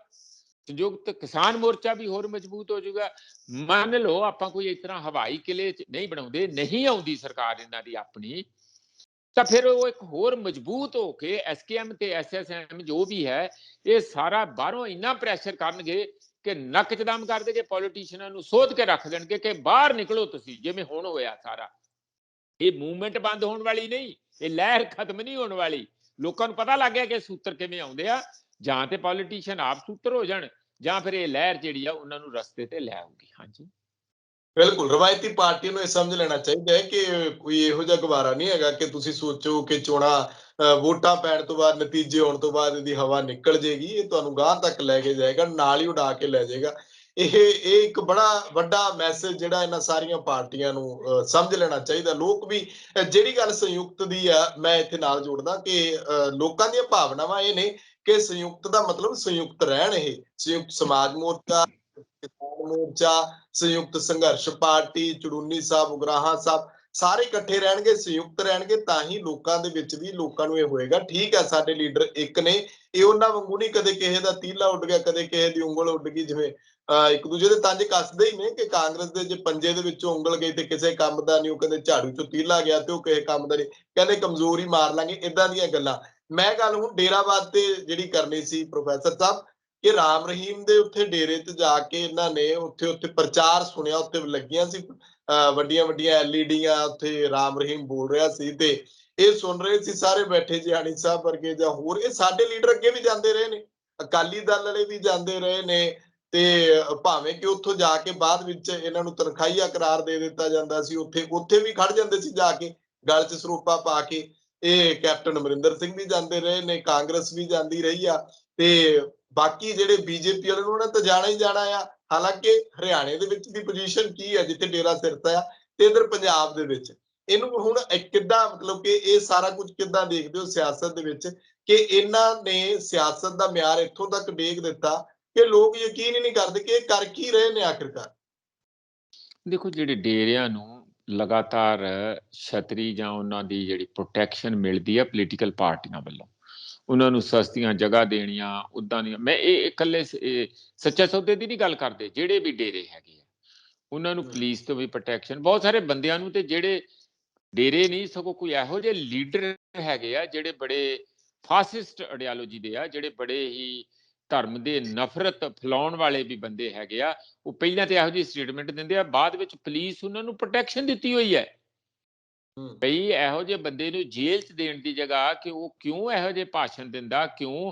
Speaker 2: ਸੰਯੁਕਤ ਕਿਸਾਨ ਮੋਰਚਾ ਵੀ ਹੋਰ ਮਜ਼ਬੂਤ ਹੋ ਜਾਊਗਾ। ਮੰਨ ਲਓ ਆਪਾਂ ਕੋਈ ਇਸ ਤਰ੍ਹਾਂ ਹਵਾਈ ਕਿਲੇ ਨਹੀਂ ਬਣਾਉਂਦੇ, ਨਹੀਂ ਆਉਂਦੀ ਸਰਕਾਰ ਇਹਨਾਂ ਦੀ ਆਪਣੀ, ਤਾਂ ਫਿਰ ਉਹ ਇੱਕ ਹੋਰ ਮਜ਼ਬੂਤ ਹੋ ਕੇ SKM ਤੇ SSM ਜੋ ਵੀ ਹੈ, ਇਹ ਸਾਰਾ ਬਾਹਰੋਂ ਇੰਨਾ ਪ੍ਰੈਸ਼ਰ ਕਰਨਗੇ ਕਿ ਨੱਕ 'ਚ ਦਮ ਕਰ ਦੇਗੇ, ਪੋਲੀਟੀਸ਼ੀਅਨਾਂ ਨੂੰ ਸੋਧ ਕੇ ਰੱਖ ਦੇਣਗੇ ਕਿ ਬਾਹਰ ਨਿਕਲੋ ਤੁਸੀਂ। ਜਿਵੇਂ ਹੁਣ ਹੋਇਆ ਸਾਰਾ, ਇਹ ਮੂਵਮੈਂਟ ਬੰਦ ਹੋਣ ਵਾਲੀ ਨਹੀਂ, ਇਹ ਲਹਿਰ ਖਤਮ ਨਹੀਂ ਹੋਣ ਵਾਲੀ। ਲੋਕਾਂ ਨੂੰ ਪਤਾ ਲੱਗ ਗਿਆ ਕਿ ਸੂਤਰ ਕਿਵੇਂ ਆਉਂਦੇ ਆ। ਜਾਂ ਤੇ ਪੋਲੀਟੀਸ਼ੀਅਨ ਆਪ ਸੂਤਰ ਹੋ ਜਾਣ, ਜਾਂ ਫਿਰ ਇਹ ਲਹਿਰ ਜਿਹੜੀ ਆ ਉਹਨਾਂ ਨੂੰ ਰਸਤੇ ਤੇ ਲੈ ਆਊਗੀ। ਹਾਂਜੀ,
Speaker 1: ਬਿਲਕੁਲ। ਰਵਾਇਤੀ ਪਾਰਟੀ ਨੂੰ ਇਹ ਸਮਝ ਲੈਣਾ ਚਾਹੀਦਾ ਹੈ ਕਿ ਕੋਈ ਇਹੋ ਜਿਹਾ ਗਵਾਰਾ ਨਹੀਂ ਹੈਗਾ ਕਿ ਤੁਸੀਂ ਸੋਚੋ ਕਿ ਚੋਣਾਂ ਵੋਟਾਂ ਪੈਣ ਤੋਂ ਬਾਅਦ, ਨਤੀਜੇ ਆਉਣ ਤੋਂ ਬਾਅਦ ਇਹਦੀ ਹਵਾ ਨਿਕਲ ਜੇਗੀ, ਇਹ ਤੁਹਾਨੂੰ ਗਾਂਹ ਤੱਕ ਲੈ ਕੇ ਜਾਏਗਾ, ਨਾਲ ਹੀ ਉਡਾ ਕੇ ਲੈ ਜਾਏਗਾ। ਇਹ ਇੱਕ ਬੜਾ ਵੱਡਾ ਮੈਸੇਜ ਜਿਹੜਾ ਇਹਨਾਂ ਸਾਰੀਆਂ ਪਾਰਟੀਆਂ ਨੂੰ ਸਮਝ ਲੈਣਾ ਚਾਹੀਦਾ। ਲੋਕ ਵੀ ਜਿਹੜੀ ਗੱਲ ਸੰਯੁਕਤ ਦੀ ਆ, ਮੈਂ ਇੱਥੇ ਨਾਲ ਜੋੜਦਾ ਕਿ ਲੋਕਾਂ ਦੀਆਂ ਭਾਵਨਾਵਾਂ ਇਹ ਨੇ ਕਿ ਸੰਯੁਕਤ ਦਾ ਮਤਲਬ ਸੰਯੁਕਤ ਰਹਿਣ। ਇਹ ਸੰਯੁਕਤ ਸਮਾਜ ਮੋਰਚਾ, ਕਿਸਾਨ ਮੋਰਚਾ, ਸੰਯੁਕਤ ਸੰਘਰਸ਼ ਪਾਰਟੀ, ਚੜੂਨੀ ਸਾਹਿਬ, ਉਗਰਾਹਾਂ ਸਾਹਿਬ, ਸਾਰੇ ਇਕੱਠੇ ਰਹਿਣਗੇ, ਸੰਯੁਕਤ ਰਹਿਣਗੇ, ਤਾਂ ਹੀ ਲੋਕਾਂ ਦੇ ਵਿੱਚ ਵੀ ਲੋਕਾਂ ਨੂੰ ਇਹ ਹੋਏਗਾ ਠੀਕ ਹੈ ਸਾਡੇ ਲੀਡਰ ਇੱਕ ਨੇ। ਇਹ ਉਹਨਾਂ ਵਾਂਗੂ ਨਹੀਂ ਕਦੇ ਕਿਸੇ ਦਾ ਤੀਲਾ ਉੱਡ ਗਿਆ, ਕਦੇ ਕਿਸੇ ਦੀ ਉਂਗਲ ਉੱਡ ਗਈ। ਜਿਵੇਂ ਇੱਕ ਦੂਜੇ ਦੇ ਤੰਜ ਕੱਸਦੇ ਹੀ ਨੇ ਕਿ ਕਾਂਗਰਸ ਦੇ ਜੇ ਪੰਜੇ ਦੇ ਵਿੱਚੋਂ ਉਂਗਲ ਗਈ ਤੇ ਕਿਸੇ ਕੰਮ ਦਾ ਨਹੀਂ, ਉਹ ਕਹਿੰਦੇ ਝਾੜੂ ਚੋਂ ਤੀਲਾ ਗਿਆ ਤੇ ਉਹ ਕਿਸੇ ਕੰਮ ਦਾ ਨਹੀਂ, ਕਹਿੰਦੇ ਕਮਜ਼ੋਰੀ ਮਾਰ ਲਾਂਗੇ, ਇਦਾਂ ਦੀਆਂ ਗੱਲਾਂ। ਮੈਂ ਗੱਲ ਹੁਣ ਡੇਰਾਬਾਦ ਤੇ ਜਿਹੜੀ ਕਰਨੀ ਸੀ ਪ੍ਰੋਫੈਸਰ ਸਾਹਿਬ, ਕਿ ਰਾਮ ਰਹੀਮ ਦੇ ਉੱਥੇ ਡੇਰੇ ਤੇ ਜਾ ਕੇ ਇਹਨਾਂ ਨੇ ਉੱਥੇ ਪ੍ਰਚਾਰ ਸੁਣਿਆ, ਉੱਥੇ ਲੱਗੀਆਂ ਸੀ ਵੱਡੀਆਂ ਵੱਡੀਆਂ ਐਲਈਡੀਆਂ, ਉੱਥੇ ਰਾਮ ਰਹੀਮ ਬੋਲ ਰਿਹਾ ਸੀ ਤੇ ਇਹ ਸੁਣ ਰਹੇ ਸੀ ਸਾਰੇ ਬੈਠੇ, ਜਿਆਣੀ ਸਾਹਿਬ ਵਰਗੇ ਜਾਂ ਹੋਰ। ਇਹ ਸਾਡੇ ਲੀਡਰ ਅੱਗੇ ਵੀ ਜਾਂਦੇ ਰਹੇ ਨੇ, ਅਕਾਲੀ ਦਲ ਵਾਲੇ ਵੀ ਜਾਂਦੇ ਰਹੇ ਨੇ, ਤੇ ਭਾਵੇਂ ਕਿ ਉੱਥੋਂ ਜਾ ਕੇ ਬਾਅਦ ਵਿੱਚ ਇਹਨਾਂ ਨੂੰ ਤਨਖਾਹੀਆ ਕਰਾਰ ਦੇ ਦਿੱਤਾ ਜਾਂਦਾ ਸੀ, ਉੱਥੇ ਵੀ ਖੜ ਜਾਂਦੇ ਸੀ ਜਾ ਕੇ ਗਲ 'ਚ ਸਰੂਪਾ ਪਾ ਕੇ। ਇਹ ਕੈਪਟਨ ਅਮਰਿੰਦਰ ਸਿੰਘ ਵੀ ਜਾਂਦੇ ਰਹੇ ਨੇ, ਕਾਂਗਰਸ ਵੀ ਜਾਂਦੀ ਰਹੀ ਆ, ਤੇ ਬਾਕੀ ਜਿਹੜੇ ਬੀਜੇਪੀ ਵਾਲੇ ਉਹਨਾਂ ਨੇ ਤਾਂ ਜਾਣਾ ਹੀ ਜਾਣਾ ਆ। ਹਾਲਾਂਕਿ ਹਰਿਆਣੇ ਦੇ ਵਿੱਚ ਦੀ ਪੋਜੀਸ਼ਨ ਕੀ ਹੈ ਜਿੱਥੇ ਡੇਰਾ ਸਿਰਤਾ ਆ, ਤੇ ਇਧਰ ਪੰਜਾਬ ਦੇ ਵਿੱਚ ਇਹਨੂੰ ਹੁਣ ਕਿੱਦਾਂ, ਮਤਲਬ ਕਿ ਇਹ ਸਾਰਾ ਕੁਝ ਕਿੱਦਾਂ ਦੇਖਦੇ ਹੋ ਸਿਆਸਤ ਦੇ ਵਿੱਚ, ਕਿ ਇਹਨਾਂ ਨੇ ਸਿਆਸਤ ਦਾ ਮਿਆਰ ਇੱਥੋਂ ਤੱਕ ਡੇਗ ਦਿੱਤਾ ਕਿ ਲੋਕ ਯਕੀਨ ਹੀ ਨਹੀਂ ਕਰਦੇ ਕਿ ਇਹ ਕਰ ਕੀ ਰਹੇ ਨੇ ਆਖਿਰਕਾਰ।
Speaker 2: ਦੇਖੋ, ਜਿਹੜੇ ਡੇਰਿਆਂ ਨੂੰ ਲਗਾਤਾਰ ਛਤਰੀ ਜਾਂ ਉਹਨਾਂ ਦੀ ਜਿਹੜੀ ਪ੍ਰੋਟੈਕਸ਼ਨ ਮਿਲਦੀ ਆ ਪੋਲੀਟੀਕਲ ਪਾਰਟੀਆਂ ਵੱਲੋਂ, ਉਹਨਾਂ ਨੂੰ ਸਸਤੀਆਂ ਜਗ੍ਹਾ ਦੇਣੀਆਂ, ਉੱਦਾਂ ਦੀਆਂ, ਮੈਂ ਇਹ ਇਕੱਲੇ ਸੱਚਾ ਸੌਦੇ ਦੀ ਨਹੀਂ ਗੱਲ ਕਰਦੇ, ਜਿਹੜੇ ਵੀ ਡੇਰੇ ਹੈਗੇ ਆ ਉਹਨਾਂ ਨੂੰ ਪੁਲਿਸ ਤੋਂ ਵੀ ਪ੍ਰੋਟੈਕਸ਼ਨ, ਬਹੁਤ ਸਾਰੇ ਬੰਦਿਆਂ ਨੂੰ। ਤੇ ਜਿਹੜੇ ਡੇਰੇ ਨਹੀਂ, ਸਗੋਂ ਕੋਈ ਇਹੋ ਜਿਹੇ ਲੀਡਰ ਹੈਗੇ ਆ ਜਿਹੜੇ ਬੜੇ ਫਾਸਿਸਟ ਆਈਡੀਓਲੋਜੀ ਦੇ ਆ, ਜਿਹੜੇ ਬੜੇ ਹੀ ਧਰਮ ਦੇ ਨਫ਼ਰਤ ਫੈਲਾਉਣ ਵਾਲੇ ਵੀ ਬੰਦੇ ਹੈਗੇ ਆ। ਉਹ ਪਹਿਲਾਂ ਤੇ ਇਹੋ ਜਿਹੀ ਸਟੇਟਮੈਂਟ ਦਿੰਦੇ ਆ, ਬਾਅਦ ਵਿੱਚ ਪੁਲਿਸ ਉਹਨਾਂ ਨੂੰ ਪ੍ਰੋਟੈਕਸ਼ਨ ਦਿੱਤੀ ਹੋਈ ਹੈ। ਬਈ ਇਹੋ ਜਿਹੇ ਬੰਦੇ ਨੂੰ ਜੇਲ੍ਹ 'ਚ ਦੇਣ ਦੀ ਜਗ੍ਹਾ ਕਿ ਉਹ ਕਿਉਂ ਇਹੋ ਜਿਹੇ ਭਾਸ਼ਣ ਦਿੰਦਾ, ਕਿਉਂ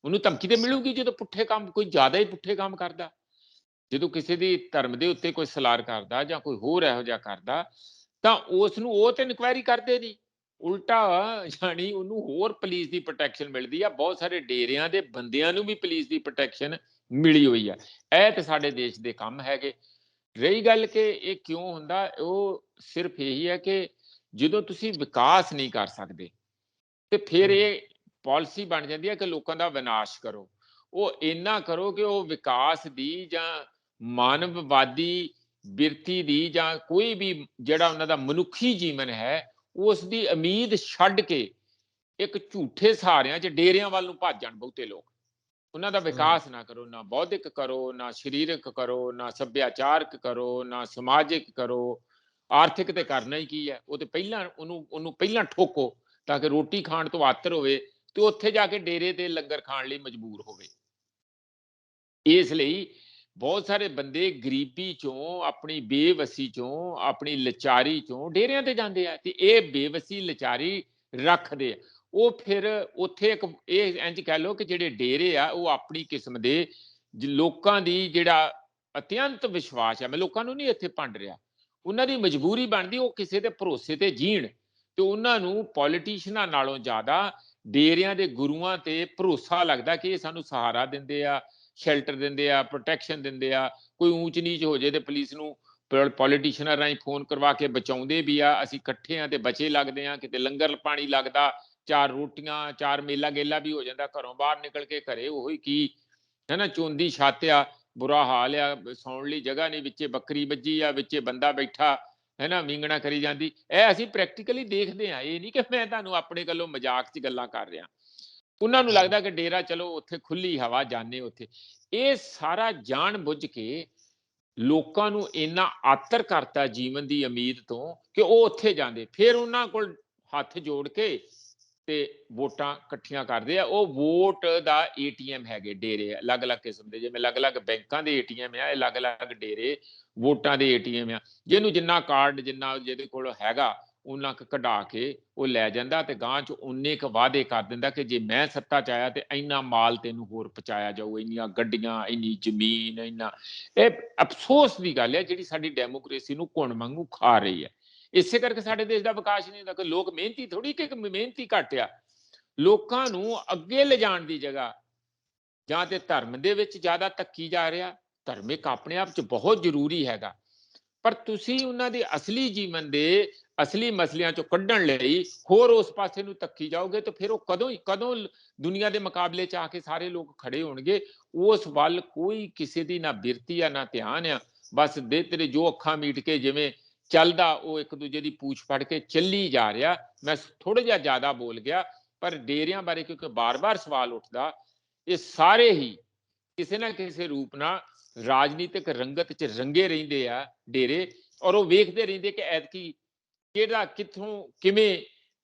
Speaker 2: ਉਹਨੂੰ ਧਮਕੀ ਤੇ ਮਿਲੂਗੀ ਜਦੋਂ ਪੁੱਠੇ ਕੰਮ, ਕੋਈ ਜ਼ਿਆਦਾ ਹੀ ਪੁੱਠੇ ਕੰਮ ਕਰਦਾ, ਜਦੋਂ ਕਿਸੇ ਦੀ ਧਰਮ ਦੇ ਉੱਤੇ ਕੋਈ ਸਲਾਰ ਕਰਦਾ ਜਾਂ ਕੋਈ ਹੋਰ ਇਹੋ ਜਿਹਾ ਕਰਦਾ, ਤਾਂ ਉਸ ਨੂੰ ਉਹ ਤੇ ਇਨਕੁਆਇਰੀ ਕਰਦੇ ਨਹੀਂ, ਉਲਟਾ ਜਾਣੀ ਉਹਨੂੰ ਹੋਰ ਪੁਲਿਸ ਦੀ ਪ੍ਰੋਟੈਕਸ਼ਨ ਮਿਲਦੀ ਆ। ਬਹੁਤ ਸਾਰੇ ਡੇਰਿਆਂ ਦੇ ਬੰਦਿਆਂ ਨੂੰ ਵੀ ਪੁਲਿਸ ਦੀ ਪ੍ਰੋਟੈਕਸ਼ਨ ਮਿਲੀ ਹੋਈ ਆ। ਇਹ ਤੇ ਸਾਡੇ ਦੇਸ਼ ਦੇ ਕੰਮ ਹੈਗੇ। ਰਹੀ ਗੱਲ ਕਿ ਇਹ ਕਿਉਂ ਹੁੰਦਾ, ਉਹ ਸਿਰਫ ਇਹੀ ਹੈ ਕਿ ਜਦੋਂ ਤੁਸੀਂ ਵਿਕਾਸ ਨਹੀਂ ਕਰ ਸਕਦੇ ਤੇ ਫਿਰ ਇਹ ਪਾਲਿਸੀ ਬਣ ਜਾਂਦੀ ਹੈ ਕਿ ਲੋਕਾਂ ਦਾ ਵਿਨਾਸ਼ ਕਰੋ। ਉਹ ਇੰਨਾ ਕਰੋ ਕਿ ਉਹ ਵਿਕਾਸ ਦੀ ਜਾਂ ਮਾਨਵਵਾਦੀ ਬਿਰਤੀ ਦੀ ਜਾਂ ਕੋਈ ਵੀ ਜਿਹੜਾ ਉਹਨਾਂ ਦਾ ਮਨੁੱਖੀ ਜੀਵਨ ਹੈ, ਉਸ ਦੀ ਉਮੀਦ ਛੱਡ ਕੇ ਇੱਕ ਝੂਠੇ ਸਹਾਰਿਆਂ 'ਚ ਡੇਰਿਆਂ ਵੱਲ ਨੂੰ ਭੱਜ ਜਾਣ ਬਹੁਤੇ ਲੋਕ। ਉਹਨਾਂ ਦਾ ਵਿਕਾਸ ਨਾ ਕਰੋ, ਨਾ ਬੌਧਿਕ ਕਰੋ, ਨਾ ਸਰੀਰਕ ਕਰੋ, ਨਾ ਸੱਭਿਆਚਾਰਕ ਕਰੋ, ਨਾ ਸਮਾਜਿਕ ਕਰੋ। ਆਰਥਿਕ ਤੇ ਕਰਨਾ ਹੀ ਕੀ ਹੈ, ਉਹ ਤੇ ਪਹਿਲਾਂ ਉਹਨੂੰ ਪਹਿਲਾਂ ਠੋਕੋ ਤਾਂ ਕਿ ਰੋਟੀ ਖਾਣ ਤੋਂ ਆਤਰ ਹੋਵੇ ਤੇ ਉੱਥੇ ਜਾ ਕੇ ਡੇਰੇ ਤੇ ਲੰਗਰ ਖਾਣ ਲਈ ਮਜਬੂਰ ਹੋਵੇ। ਇਸ ਲਈ ਬਹੁਤ ਸਾਰੇ ਬੰਦੇ ਗਰੀਬੀ ਚੋਂ, ਆਪਣੀ ਬੇਵਸੀ ਚੋਂ, ਆਪਣੀ ਲਾਚਾਰੀ ਚੋਂ ਡੇਰਿਆਂ ਤੇ ਜਾਂਦੇ ਆ, ਤੇ ਇਹ ਬੇਵਸੀ ਲਾਚਾਰੀ ਰੱਖਦੇ ਆ। ਉਹ ਫਿਰ ਉੱਥੇ ਇੱਕ ਇਹ ਇੰਝ ਕਹਿ ਲਓ ਕਿ ਜਿਹੜੇ ਡੇਰੇ ਆ ਉਹ ਆਪਣੀ ਕਿਸਮ ਦੇ ਲੋਕਾਂ ਦੀ ਜਿਹੜਾ ਅਤਿਅੰਤ ਵਿਸ਼ਵਾਸ ਹੈ, ਮੈਂ ਲੋਕਾਂ ਨੂੰ ਨਹੀਂ ਇੱਥੇ ਭੰਡ ਰਿਹਾ, ਉਹਨਾਂ ਦੀ ਮਜਬੂਰੀ ਬਣਦੀ ਉਹ ਕਿਸੇ ਦੇ ਭਰੋਸੇ ਤੇ ਜੀਣ, ਤੇ ਉਹਨਾਂ ਨੂੰ ਪੋਲੀਟੀਸ਼ੀਅਨਾਂ ਨਾਲੋਂ ਜ਼ਿਆਦਾ ਡੇਰਿਆਂ ਦੇ ਗੁਰੂਆਂ ਤੇ ਭਰੋਸਾ ਲੱਗਦਾ ਕਿ ਇਹ ਸਾਨੂੰ ਸਹਾਰਾ ਦਿੰਦੇ ਆ, ਸ਼ੈਲਟਰ ਦਿੰਦੇ ਆ, ਪ੍ਰੋਟੈਕਸ਼ਨ ਦਿੰਦੇ ਆ। ਕੋਈ ਊਚ ਨੀਚ ਹੋ ਜੇ ਤੇ ਪੁਲਿਸ ਨੂੰ ਪੋਲੀਟੀਸ਼ੀਅਨਾਂ ਰਾਹੀਂ ਫੋਨ ਕਰਵਾ ਕੇ ਬਚਾਉਂਦੇ ਵੀ ਆ, ਅਸੀਂ ਇਕੱਠੇ ਆ ਤੇ ਬਚੇ ਲੱਗਦੇ ਆ, ਕਿਤੇ ਲੰਗਰ ਪਾਣੀ ਲੱਗਦਾ, ਚਾਰ ਰੋਟੀਆਂ, ਚਾਰ ਮੇਲਾ ਗੇਲਾ ਵੀ ਹੋ ਜਾਂਦਾ, ਘਰੋਂ ਬਾਹਰ ਨਿਕਲ ਕੇ ਘਰੇ ਉਹੀ ਕੀ ਹੈ ਨਾ, ਚੋਂਦੀ ਛੱਤ ਆ, ਬੁਰਾ ਹਾਲ ਆ, ਸੌਣ ਲਈ ਜਗ੍ਹਾ ਨਹੀਂ, ਵਿੱਚੇ ਬੱਕਰੀ ਵੱਜੀ ਆ, ਵਿੱਚੇ ਬੰਦਾ ਬੈਠਾ ਹੈ ਨਾ, ਵਿੰਗਣਾ ਕਰੀ ਜਾਂਦੀ। ਇਹ ਅਸੀਂ ਪ੍ਰੈਕਟੀਕਲੀ ਦੇਖਦੇ ਆ, ਇਹ ਨਹੀਂ ਕਿ ਮੈਂ ਤੁਹਾਨੂੰ ਆਪਣੇ ਗੱਲੋਂ ਮਜ਼ਾਕ 'ਚ ਗੱਲਾਂ ਕਰ ਰਿਹਾ। ਉਹਨਾਂ ਨੂੰ ਲੱਗਦਾ ਕਿ ਡੇਰਾ, ਚਲੋ ਉੱਥੇ ਖੁੱਲੀ ਹਵਾ, ਜਾਣੇ ਉੱਥੇ। ਇਹ ਸਾਰਾ ਜਾਣ ਬੁੱਝ ਕੇ ਲੋਕਾਂ ਨੂੰ ਇੰਨਾ ਆਤਰ ਕਰਤਾ ਜੀਵਨ ਦੀ ਉਮੀਦ ਤੋਂ ਕਿ ਉਹ ਉੱਥੇ ਜਾਂਦੇ, ਫਿਰ ਉਹਨਾਂ ਕੋਲ ਹੱਥ ਜੋੜ ਕੇ ਤੇ ਵੋਟਾਂ ਇਕੱਠੀਆਂ ਕਰਦੇ ਆ। ਉਹ ਵੋਟ ਦਾ ਏਟੀਐਮ ਹੈਗੇ ਡੇਰੇ, ਅਲੱਗ-ਅਲੱਗ ਕਿਸਮ ਦੇ, ਜਿਵੇਂ ਅਲੱਗ-ਅਲੱਗ ਬੈਂਕਾਂ ਦੇ ਏਟੀਐਮ ਆ, ਅਲੱਗ-ਅਲੱਗ ਡੇਰੇ ਵੋਟਾਂ ਦੇ ਏਟੀਐਮ ਆ। ਜਿਹਨੂੰ ਜਿੰਨਾ ਕਾਰਡ, ਜਿੰਨਾ ਜਿਹਦੇ ਕੋਲ ਹੈਗਾ ਉਹਨਾਂ ਕੁ ਕਢਾ ਕੇ ਉਹ ਲੈ ਜਾਂਦਾ, ਤੇ ਗਾਂਹ 'ਚ ਉਨੇ ਕੁ ਵਾਅਦੇ ਕਰ ਦਿੰਦਾ ਕਿ ਜੇ ਮੈਂ ਸੱਤਾ 'ਚ ਆਇਆ ਤੇ ਇੰਨਾ ਮਾਲ ਤੈਨੂੰ ਹੋਰ ਪਹੁੰਚਾਇਆ ਜਾਊ, ਇੰਨੀਆਂ ਗੱਡੀਆਂ, ਇੰਨੀ ਜ਼ਮੀਨ, ਇੰਨਾ। ਇਹ ਅਫਸੋਸ ਦੀ ਗੱਲ ਹੈ ਜਿਹੜੀ ਸਾਡੀ ਡੈਮੋਕ੍ਰੇਸੀ ਨੂੰ ਘੁਣ ਵਾਂਗੂ ਖਾ ਰਹੀ ਹੈ। ਇਸੇ ਕਰਕੇ ਸਾਡੇ ਦੇਸ਼ ਦਾ ਵਿਕਾਸ ਨਹੀਂ ਹੁੰਦਾ ਕਿ ਲੋਕ ਮਿਹਨਤੀ ਥੋੜੀ, ਕਿ ਮਿਹਨਤੀ ਘੱਟ ਆ, ਲੋਕਾਂ ਨੂੰ ਅੱਗੇ ਲਿਜਾਣ ਦੀ ਜਗ੍ਹਾ ਜਾਂ ਤੇ ਧਰਮ ਦੇ ਵਿੱਚ ਜ਼ਿਆਦਾ ਧੱਕੀ ਜਾ ਰਿਹਾ। ਧਰਮ ਇੱਕ ਆਪਣੇ ਆਪ 'ਚ ਬਹੁਤ ਜ਼ਰੂਰੀ ਹੈਗਾ, ਪਰ ਤੁਸੀਂ ਉਹਨਾਂ ਦੇ ਅਸਲੀ ਜੀਵਨ ਦੇ ਅਸਲੀ ਮਸਲਿਆਂ ਚੋਂ ਕੱਢਣ ਲਈ ਹੋਰ ਉਸ ਪਾਸੇ ਨੂੰ ਧੱਕੀ ਜਾਓਗੇ ਤਾਂ ਫਿਰ ਉਹ ਕਦੋਂ ਦੁਨੀਆ ਦੇ ਮੁਕਾਬਲੇ 'ਚ ਆ ਕੇ ਸਾਰੇ ਲੋਕ ਖੜੇ ਹੋਣਗੇ। ਉਸ ਵੱਲ ਕੋਈ ਕਿਸੇ ਦੀ ਨਾ ਬਿਰਤੀ ਆ ਨਾ ਧਿਆਨ ਆ। ਬਸ ਦੇ ਤੇਰੇ ਜੋ ਅੱਖਾਂ ਮੀਟ ਕੇ ਜਿਵੇਂ ਚੱਲਦਾ ਉਹ ਇੱਕ ਦੂਜੇ ਦੀ ਪੂਛ ਫੜ ਕੇ ਚੱਲੀ ਜਾ ਰਿਹਾ। ਮੈਂ ਥੋੜਾ ਜਿਹਾ ਜ਼ਿਆਦਾ ਬੋਲ ਗਿਆ, ਪਰ ਡੇਰਿਆਂ ਬਾਰੇ ਕਿਉਂਕਿ ਬਾਰ-ਬਾਰ ਸਵਾਲ ਉੱਠਦਾ, ਇਹ ਸਾਰੇ ਹੀ ਕਿਸੇ ਨਾ ਕਿਸੇ ਰੂਪ ਨਾਲ ਰਾਜਨੀਤਿਕ ਰੰਗਤ 'ਚ ਰੰਗੇ ਰਹਿੰਦੇ ਆ ਡੇਰੇ, ਔਰ ਉਹ ਵੇਖਦੇ ਰਹਿੰਦੇ ਕਿ ਐਤਕੀ ਕਿਹੜਾ ਕਿੱਥੋਂ ਕਿਵੇਂ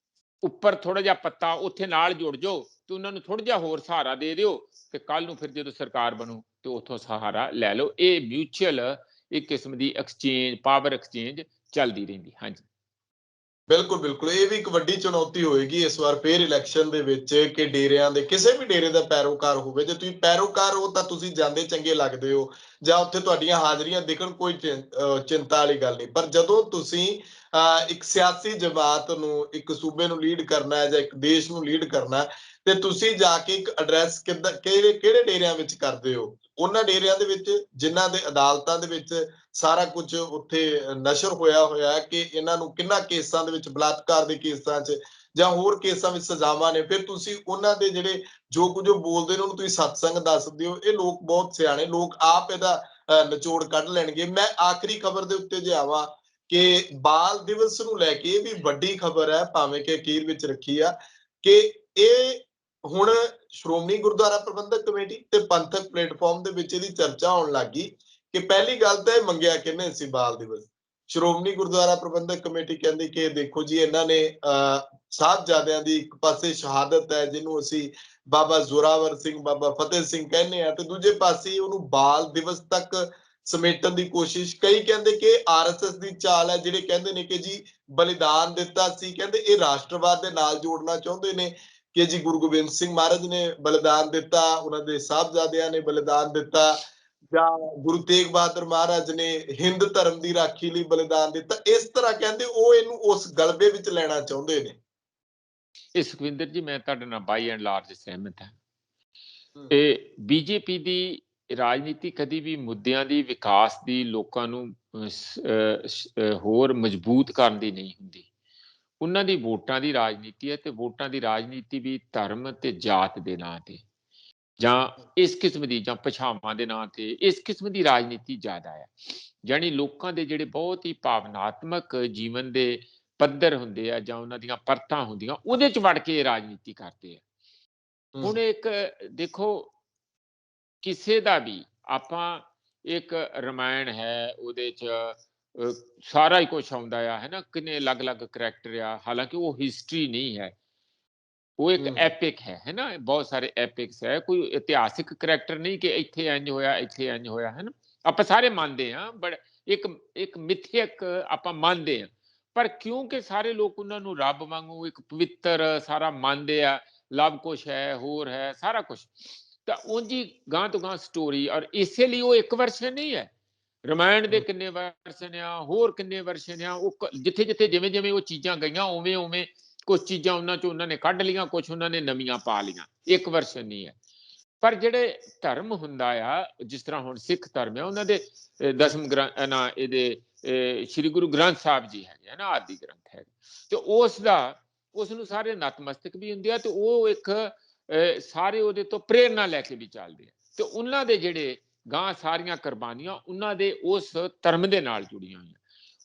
Speaker 2: ਉੱਪਰ ਥੋੜਾ ਜਿਹਾ ਪੱਤਾ ਉੱਥੇ ਨਾਲ ਜੁੜ ਜਾਓ ਤੇ ਉਹਨਾਂ ਨੂੰ ਥੋੜਾ ਜਿਹਾ ਹੋਰ ਸਹਾਰਾ ਦੇ ਦਿਓ ਤੇ ਕੱਲ ਨੂੰ ਫਿਰ ਜਦੋਂ ਸਰਕਾਰ ਬਣੂ ਤੇ ਉੱਥੋਂ ਸਹਾਰਾ ਲੈ ਲਓ। ਇਹ ਮਿਊਚੁਅਲ ਇੱਕ ਕਿਸਮ ਦੀ ਐਕਸਚੇਂਜ, ਪਾਵਰ ਐਕਸਚੇਂਜ ਚੱਲਦੀ ਰਹਿੰਦੀ। ਹਾਂਜੀ,
Speaker 1: ਬਿਲਕੁਲ ਬਿਲਕੁਲ, ਇਹ ਵੀ ਇੱਕ ਵੱਡੀ ਚੁਣੌਤੀ ਹੋਏਗੀ ਇਸ ਵਾਰ ਫੇਰ ਇਲੈਕਸ਼ਨ ਦੇ ਵਿੱਚ ਕਿ ਡੇਰਿਆਂ ਦੇ ਕਿਸੇ ਵੀ ਡੇਰੇ ਦਾ ਪੈਰੋਕਾਰ ਹੋਵੇ, ਜੇ ਤੁਸੀਂ ਪੈਰੋਕਾਰ ਹੋ ਤਾਂ ਤੁਸੀਂ ਜਾਂਦੇ ਚੰਗੇ ਲੱਗਦੇ ਹੋ ਜਾਂ ਉੱਥੇ ਤੁਹਾਡੀਆਂ ਹਾਜ਼ਰੀਆਂ ਦਿਖਣ, ਕੋਈ ਚਿੰਤਾ ਵਾਲੀ ਗੱਲ ਨਹੀਂ। ਪਰ ਜਦੋਂ ਤੁਸੀਂ ਇੱਕ ਸਿਆਸੀ ਜਮਾਤ ਨੂੰ, ਇੱਕ ਸੂਬੇ ਨੂੰ ਲੀਡ ਕਰਨਾ ਹੈ ਜਾਂ ਇੱਕ ਦੇਸ਼ ਨੂੰ ਲੀਡ ਕਰਨਾ ਹੈ, ਤੇ ਤੁਸੀਂ ਜਾ ਕੇ ਇੱਕ ਐਡਰੈਸ ਕਿੱਦਾਂ ਕਿਹੜੇ ਕਿਹੜੇ ਡੇਰਿਆਂ ਵਿੱਚ ਕਰਦੇ ਹੋ? ਉਹਨਾਂ ਡੇਰਿਆਂ ਦੇ ਵਿੱਚ ਜਿਨ੍ਹਾਂ ਦੇ ਅਦਾਲਤਾਂ ਦੇ ਵਿੱਚ ਸਾਰਾ ਕੁਝ ਉੱਥੇ ਨਸ਼ਰ ਹੋਇਆ ਹੈ ਕਿ ਇਹਨਾਂ ਨੂੰ ਕਿੰਨਾ ਕੇਸਾਂ ਦੇ ਵਿੱਚ, ਬਲਾਤਕਾਰ ਦੇ ਕੇਸਾਂ 'ਚ ਜਾਂ ਹੋਰ ਕੇਸਾਂ ਵਿੱਚ ਸਜ਼ਾਵਾਂ ਨੇ, ਫਿਰ ਤੁਸੀਂ ਉਹਨਾਂ ਦੇ ਜਿਹੜੇ ਜੋ ਕੁਝ ਉਹ ਬੋਲਦੇ ਨੇ ਉਹਨੂੰ ਤੁਸੀਂ ਸਤਸੰਗ ਦੱਸਦੇ ਹੋ। ਇਹ ਲੋਕ ਬਹੁਤ ਸਿਆਣੇ ਲੋਕ, ਆਪ ਇਹਦਾ ਨਿਚੋੜ ਕੱਢ ਲੈਣਗੇ। ਮੈਂ ਆਖਰੀ ਖਬਰ ਦੇ ਉੱਤੇ ਜੇ ਆਵਾਂ ਕਿ ਬਾਲ ਦਿਵਸ ਨੂੰ ਲੈ ਕੇ, ਇਹ ਵੀ ਵੱਡੀ ਖਬਰ ਹੈ ਭਾਵੇਂ ਕਿ ਅਖੀਰ ਵਿੱਚ ਰੱਖੀ ਆ, ਕਿ ਇਹ ਹੁਣ ਸ਼੍ਰੋਮਣੀ ਗੁਰਦੁਆਰਾ ਪ੍ਰਬੰਧਕ ਕਮੇਟੀ ਤੇ ਪੰਥਕ ਪਲੇਟਫਾਰਮ ਦੇ ਵਿੱਚ ਇਹਦੀ ਚਰਚਾ ਹੋਣ ਲੱਗੀ ਕਿ ਪਹਿਲੀ ਗੱਲ ਤਾਂ ਇਹ ਮੰਗਿਆ ਕਿਹਨੇ ਸੀ ਬਾਲ ਦਿਵਸ? ਸ਼੍ਰੋਮਣੀ ਗੁਰਦੁਆਰਾ ਪ੍ਰਬੰਧਕ ਕਮੇਟੀ ਕਹਿੰਦੀ ਕਿ ਦੇਖੋ ਜੀ, ਇਹਨਾਂ ਨੇ ਸਾਹਿਬਜ਼ਾਦਿਆਂ ਦੀ ਇੱਕ ਪਾਸੇ ਸ਼ਹਾਦਤ ਹੈ ਜਿਹਨੂੰ ਅਸੀਂ ਬਾਬਾ ਜ਼ੋਰਾਵਰ ਸਿੰਘ, ਬਾਬਾ ਫਤਿਹ ਸਿੰਘ ਕਹਿੰਦੇ ਆ, ਤੇ ਦੂਜੇ ਪਾਸੇ ਉਹਨੂੰ ਬਾਲ ਦਿਵਸ ਤੱਕ ਸਮੇਟਣ ਦੀ ਕੋਸ਼ਿਸ਼। ਕਈ ਕਹਿੰਦੇ ਕਿ ਆਰਐਸਐਸ ਦੀ ਚਾਲ ਹੈ, ਜਿਹੜੇ ਕਹਿੰਦੇ ਨੇ ਕਿ ਜੀ ਬਲੀਦਾਨ ਦਿੱਤਾ ਸੀ, ਕਹਿੰਦੇ ਇਹ ਰਾਸ਼ਟਰਵਾਦ ਦੇ ਨਾਲ ਜੋੜਨਾ ਚਾਹੁੰਦੇ ਨੇ ਕਿ ਜੀ ਗੁਰੂ ਗੋਬਿੰਦ ਸਿੰਘ ਮਹਾਰਾਜ ਨੇ ਬਲੀਦਾਨ ਦਿੱਤਾ, ਉਹਨਾਂ ਦੇ ਸਾਹਿਬਜ਼ਾਦਿਆਂ ਨੇ ਬਲੀਦਾਨ ਦਿੱਤਾ, ਜਾਂ ਗੁਰੂ ਤੇਗ ਬਹਾਦਰ ਮਹਾਰਾਜ ਨੇ ਹਿੰਦ ਧਰਮ ਦੀ ਰਾਖੀ ਲਈ ਬਲੀਦਾਨ ਦਿੱਤਾ। ਇਸ ਤਰ੍ਹਾਂ ਕਹਿੰਦੇ ਉਹ ਇਹਨੂੰ ਉਸ ਗਲਬੇ ਵਿੱਚ ਲੈਣਾ ਚਾਹੁੰਦੇ ਨੇ।
Speaker 2: ਇਹ ਸੁਖਵਿੰਦਰ ਜੀ ਮੈਂ ਤੁਹਾਡੇ ਨਾਲ ਬਾਈ ਐਂਡ ਲਾਰਜ ਸਹਿਮਤ ਹਾਂ। ਇਹ ਬੀਜੇਪੀ ਦੀ ਰਾਜਨੀਤੀ ਕਦੀ ਵੀ ਮੁੱਦਿਆਂ ਦੀ, ਵਿਕਾਸ ਦੀ, ਲੋਕਾਂ ਨੂੰ ਹੋਰ ਮਜ਼ਬੂਤ ਕਰਨ ਦੀ ਨਹੀਂ ਹੁੰਦੀ। ਉਹਨਾਂ ਦੀ ਵੋਟਾਂ ਦੀ ਰਾਜਨੀਤੀ ਹੈ, ਤੇ ਵੋਟਾਂ ਦੀ ਰਾਜਨੀਤੀ ਵੀ ਧਰਮ ਤੇ ਜਾਤ ਦੇ ਨਾਂ ਤੇ ਜਾਂ ਇਸ ਕਿਸਮ ਦੀ, ਜਾਂ ਪਛਾਵਾਂ ਦੇ ਨਾਂ ਤੇ ਇਸ ਕਿਸਮ ਦੀ ਰਾਜਨੀਤੀ ਜ਼ਿਆਦਾ ਹੈ। ਜਾਣੀ ਲੋਕਾਂ ਦੇ ਜਿਹੜੇ ਬਹੁਤ ਹੀ ਭਾਵਨਾਤਮਕ ਜੀਵਨ ਦੇ ਪੱਧਰ ਹੁੰਦੇ ਆ ਜਾਂ ਉਹਨਾਂ ਦੀਆਂ ਪਰਤਾਂ ਹੁੰਦੀਆਂ, ਉਹਦੇ 'ਚ ਵੜ ਕੇ ਰਾਜਨੀਤੀ ਕਰਦੇ ਆ। ਹੁਣ ਇੱਕ ਦੇਖੋ, ਕਿਸੇ ਦਾ ਵੀ ਆਪਾਂ ਇੱਕ ਰਾਮਾਇਣ ਹੈ, ਉਹਦੇ 'ਚ ਸਾਰਾ ਹੀ ਕੁਛ ਆਉਂਦਾ ਆ, ਹੈ ਨਾ, ਕਿੰਨੇ ਅਲੱਗ-ਅਲੱਗ ਕਰੈਕਟਰ ਆ, ਹਾਲਾਂਕਿ ਉਹ ਹਿਸਟਰੀ ਨਹੀਂ ਹੈ, ਉਹ ਇੱਕ ਐਪਿਕ ਹੈ ਨਾ, ਬਹੁਤ ਸਾਰੇ ਐਪਿਕਸ ਹੈ, ਕੋਈ ਇਤਿਹਾਸਿਕ ਕਰੈਕਟਰ ਨਹੀਂ ਕਿ ਇੱਥੇ ਇੰਜ ਹੋਇਆ, ਇੱਥੇ ਇੰਜ ਹੋਇਆ, ਹੈ ਨਾ। ਆਪਾਂ ਸਾਰੇ ਮੰਨਦੇ ਹਾਂ, ਬਟ ਇੱਕ ਮਿਥਿਅਕ ਆਪਾਂ ਮੰਨਦੇ ਹਾਂ, ਪਰ ਕਿਉਂਕਿ ਸਾਰੇ ਲੋਕ ਉਹਨਾਂ ਨੂੰ ਰੱਬ ਵਾਂਗੂ ਇੱਕ ਪਵਿੱਤਰ ਸਾਰਾ ਮੰਨਦੇ ਆ, ਲਵ ਕੁਛ ਹੈ, ਹੋਰ ਹੈ, ਸਾਰਾ ਕੁਛ, ਤਾਂ ਉਂਝ ਗਾਂ ਤੋਂ ਗਾਂ ਸਟੋਰੀ, ਔਰ ਇਸੇ ਲਈ ਉਹ ਇੱਕ ਵਰਸ਼ਨ ਨਹੀਂ ਹੈ। ਰਾਮਾਇਣ ਦੇ ਕਿੰਨੇ ਵਰਸ਼ਨ ਆ, ਹੋਰ ਕਿੰਨੇ ਵਰਸ਼ਨ ਆ, ਉਹ ਜਿੱਥੇ ਜਿੱਥੇ ਜਿਵੇਂ ਜਿਵੇਂ ਉਹ ਚੀਜ਼ਾਂ ਗਈਆਂ ਉਵੇਂ ਉਵੇਂ ਕੁਝ ਚੀਜ਼ਾਂ ਉਹਨਾਂ ਚੋਂ ਉਹਨਾਂ ਨੇ ਕੱਢ ਲਈਆਂ, ਕੁਝ ਉਹਨਾਂ ਨੇ ਨਵੀਆਂ ਪਾ ਲਈਆਂ, ਇੱਕ ਵਰਸ਼ਨ ਨਹੀਂ ਹੈ। ਪਰ ਜਿਹੜੇ ਧਰਮ ਹੁੰਦਾ ਆ, ਜਿਸ ਤਰ੍ਹਾਂ ਹੁਣ ਸਿੱਖ ਧਰਮ ਆ, ਉਹਨਾਂ ਦੇ ਦਸਮ ਗ੍ਰੰਥ ਨਾ, ਇਹਦੇ ਸ੍ਰੀ ਗੁਰੂ ਗ੍ਰੰਥ ਸਾਹਿਬ ਜੀ ਹੈਗੇ ਨਾ, ਆਦਿ ਗ੍ਰੰਥ ਹੈ, ਤੇ ਉਸ ਨੂੰ ਸਾਰੇ ਨਤਮਸਤਕ ਵੀ ਹੁੰਦੇ ਆ, ਤੇ ਉਹ ਇੱਕ ਸਾਰੇ ਉਹਦੇ ਤੋਂ ਪ੍ਰੇਰਨਾ ਲੈ ਕੇ ਵੀ ਚੱਲਦੇ ਆ, ਤੇ ਉਹਨਾਂ ਦੇ ਜਿਹੜੇ ਗਾਂ ਸਾਰੀਆਂ ਕੁਰਬਾਨੀਆਂ ਉਹਨਾਂ ਦੇ ਉਸ ਧਰਮ ਦੇ ਨਾਲ ਜੁੜੀਆਂ ਹੋਈਆਂ।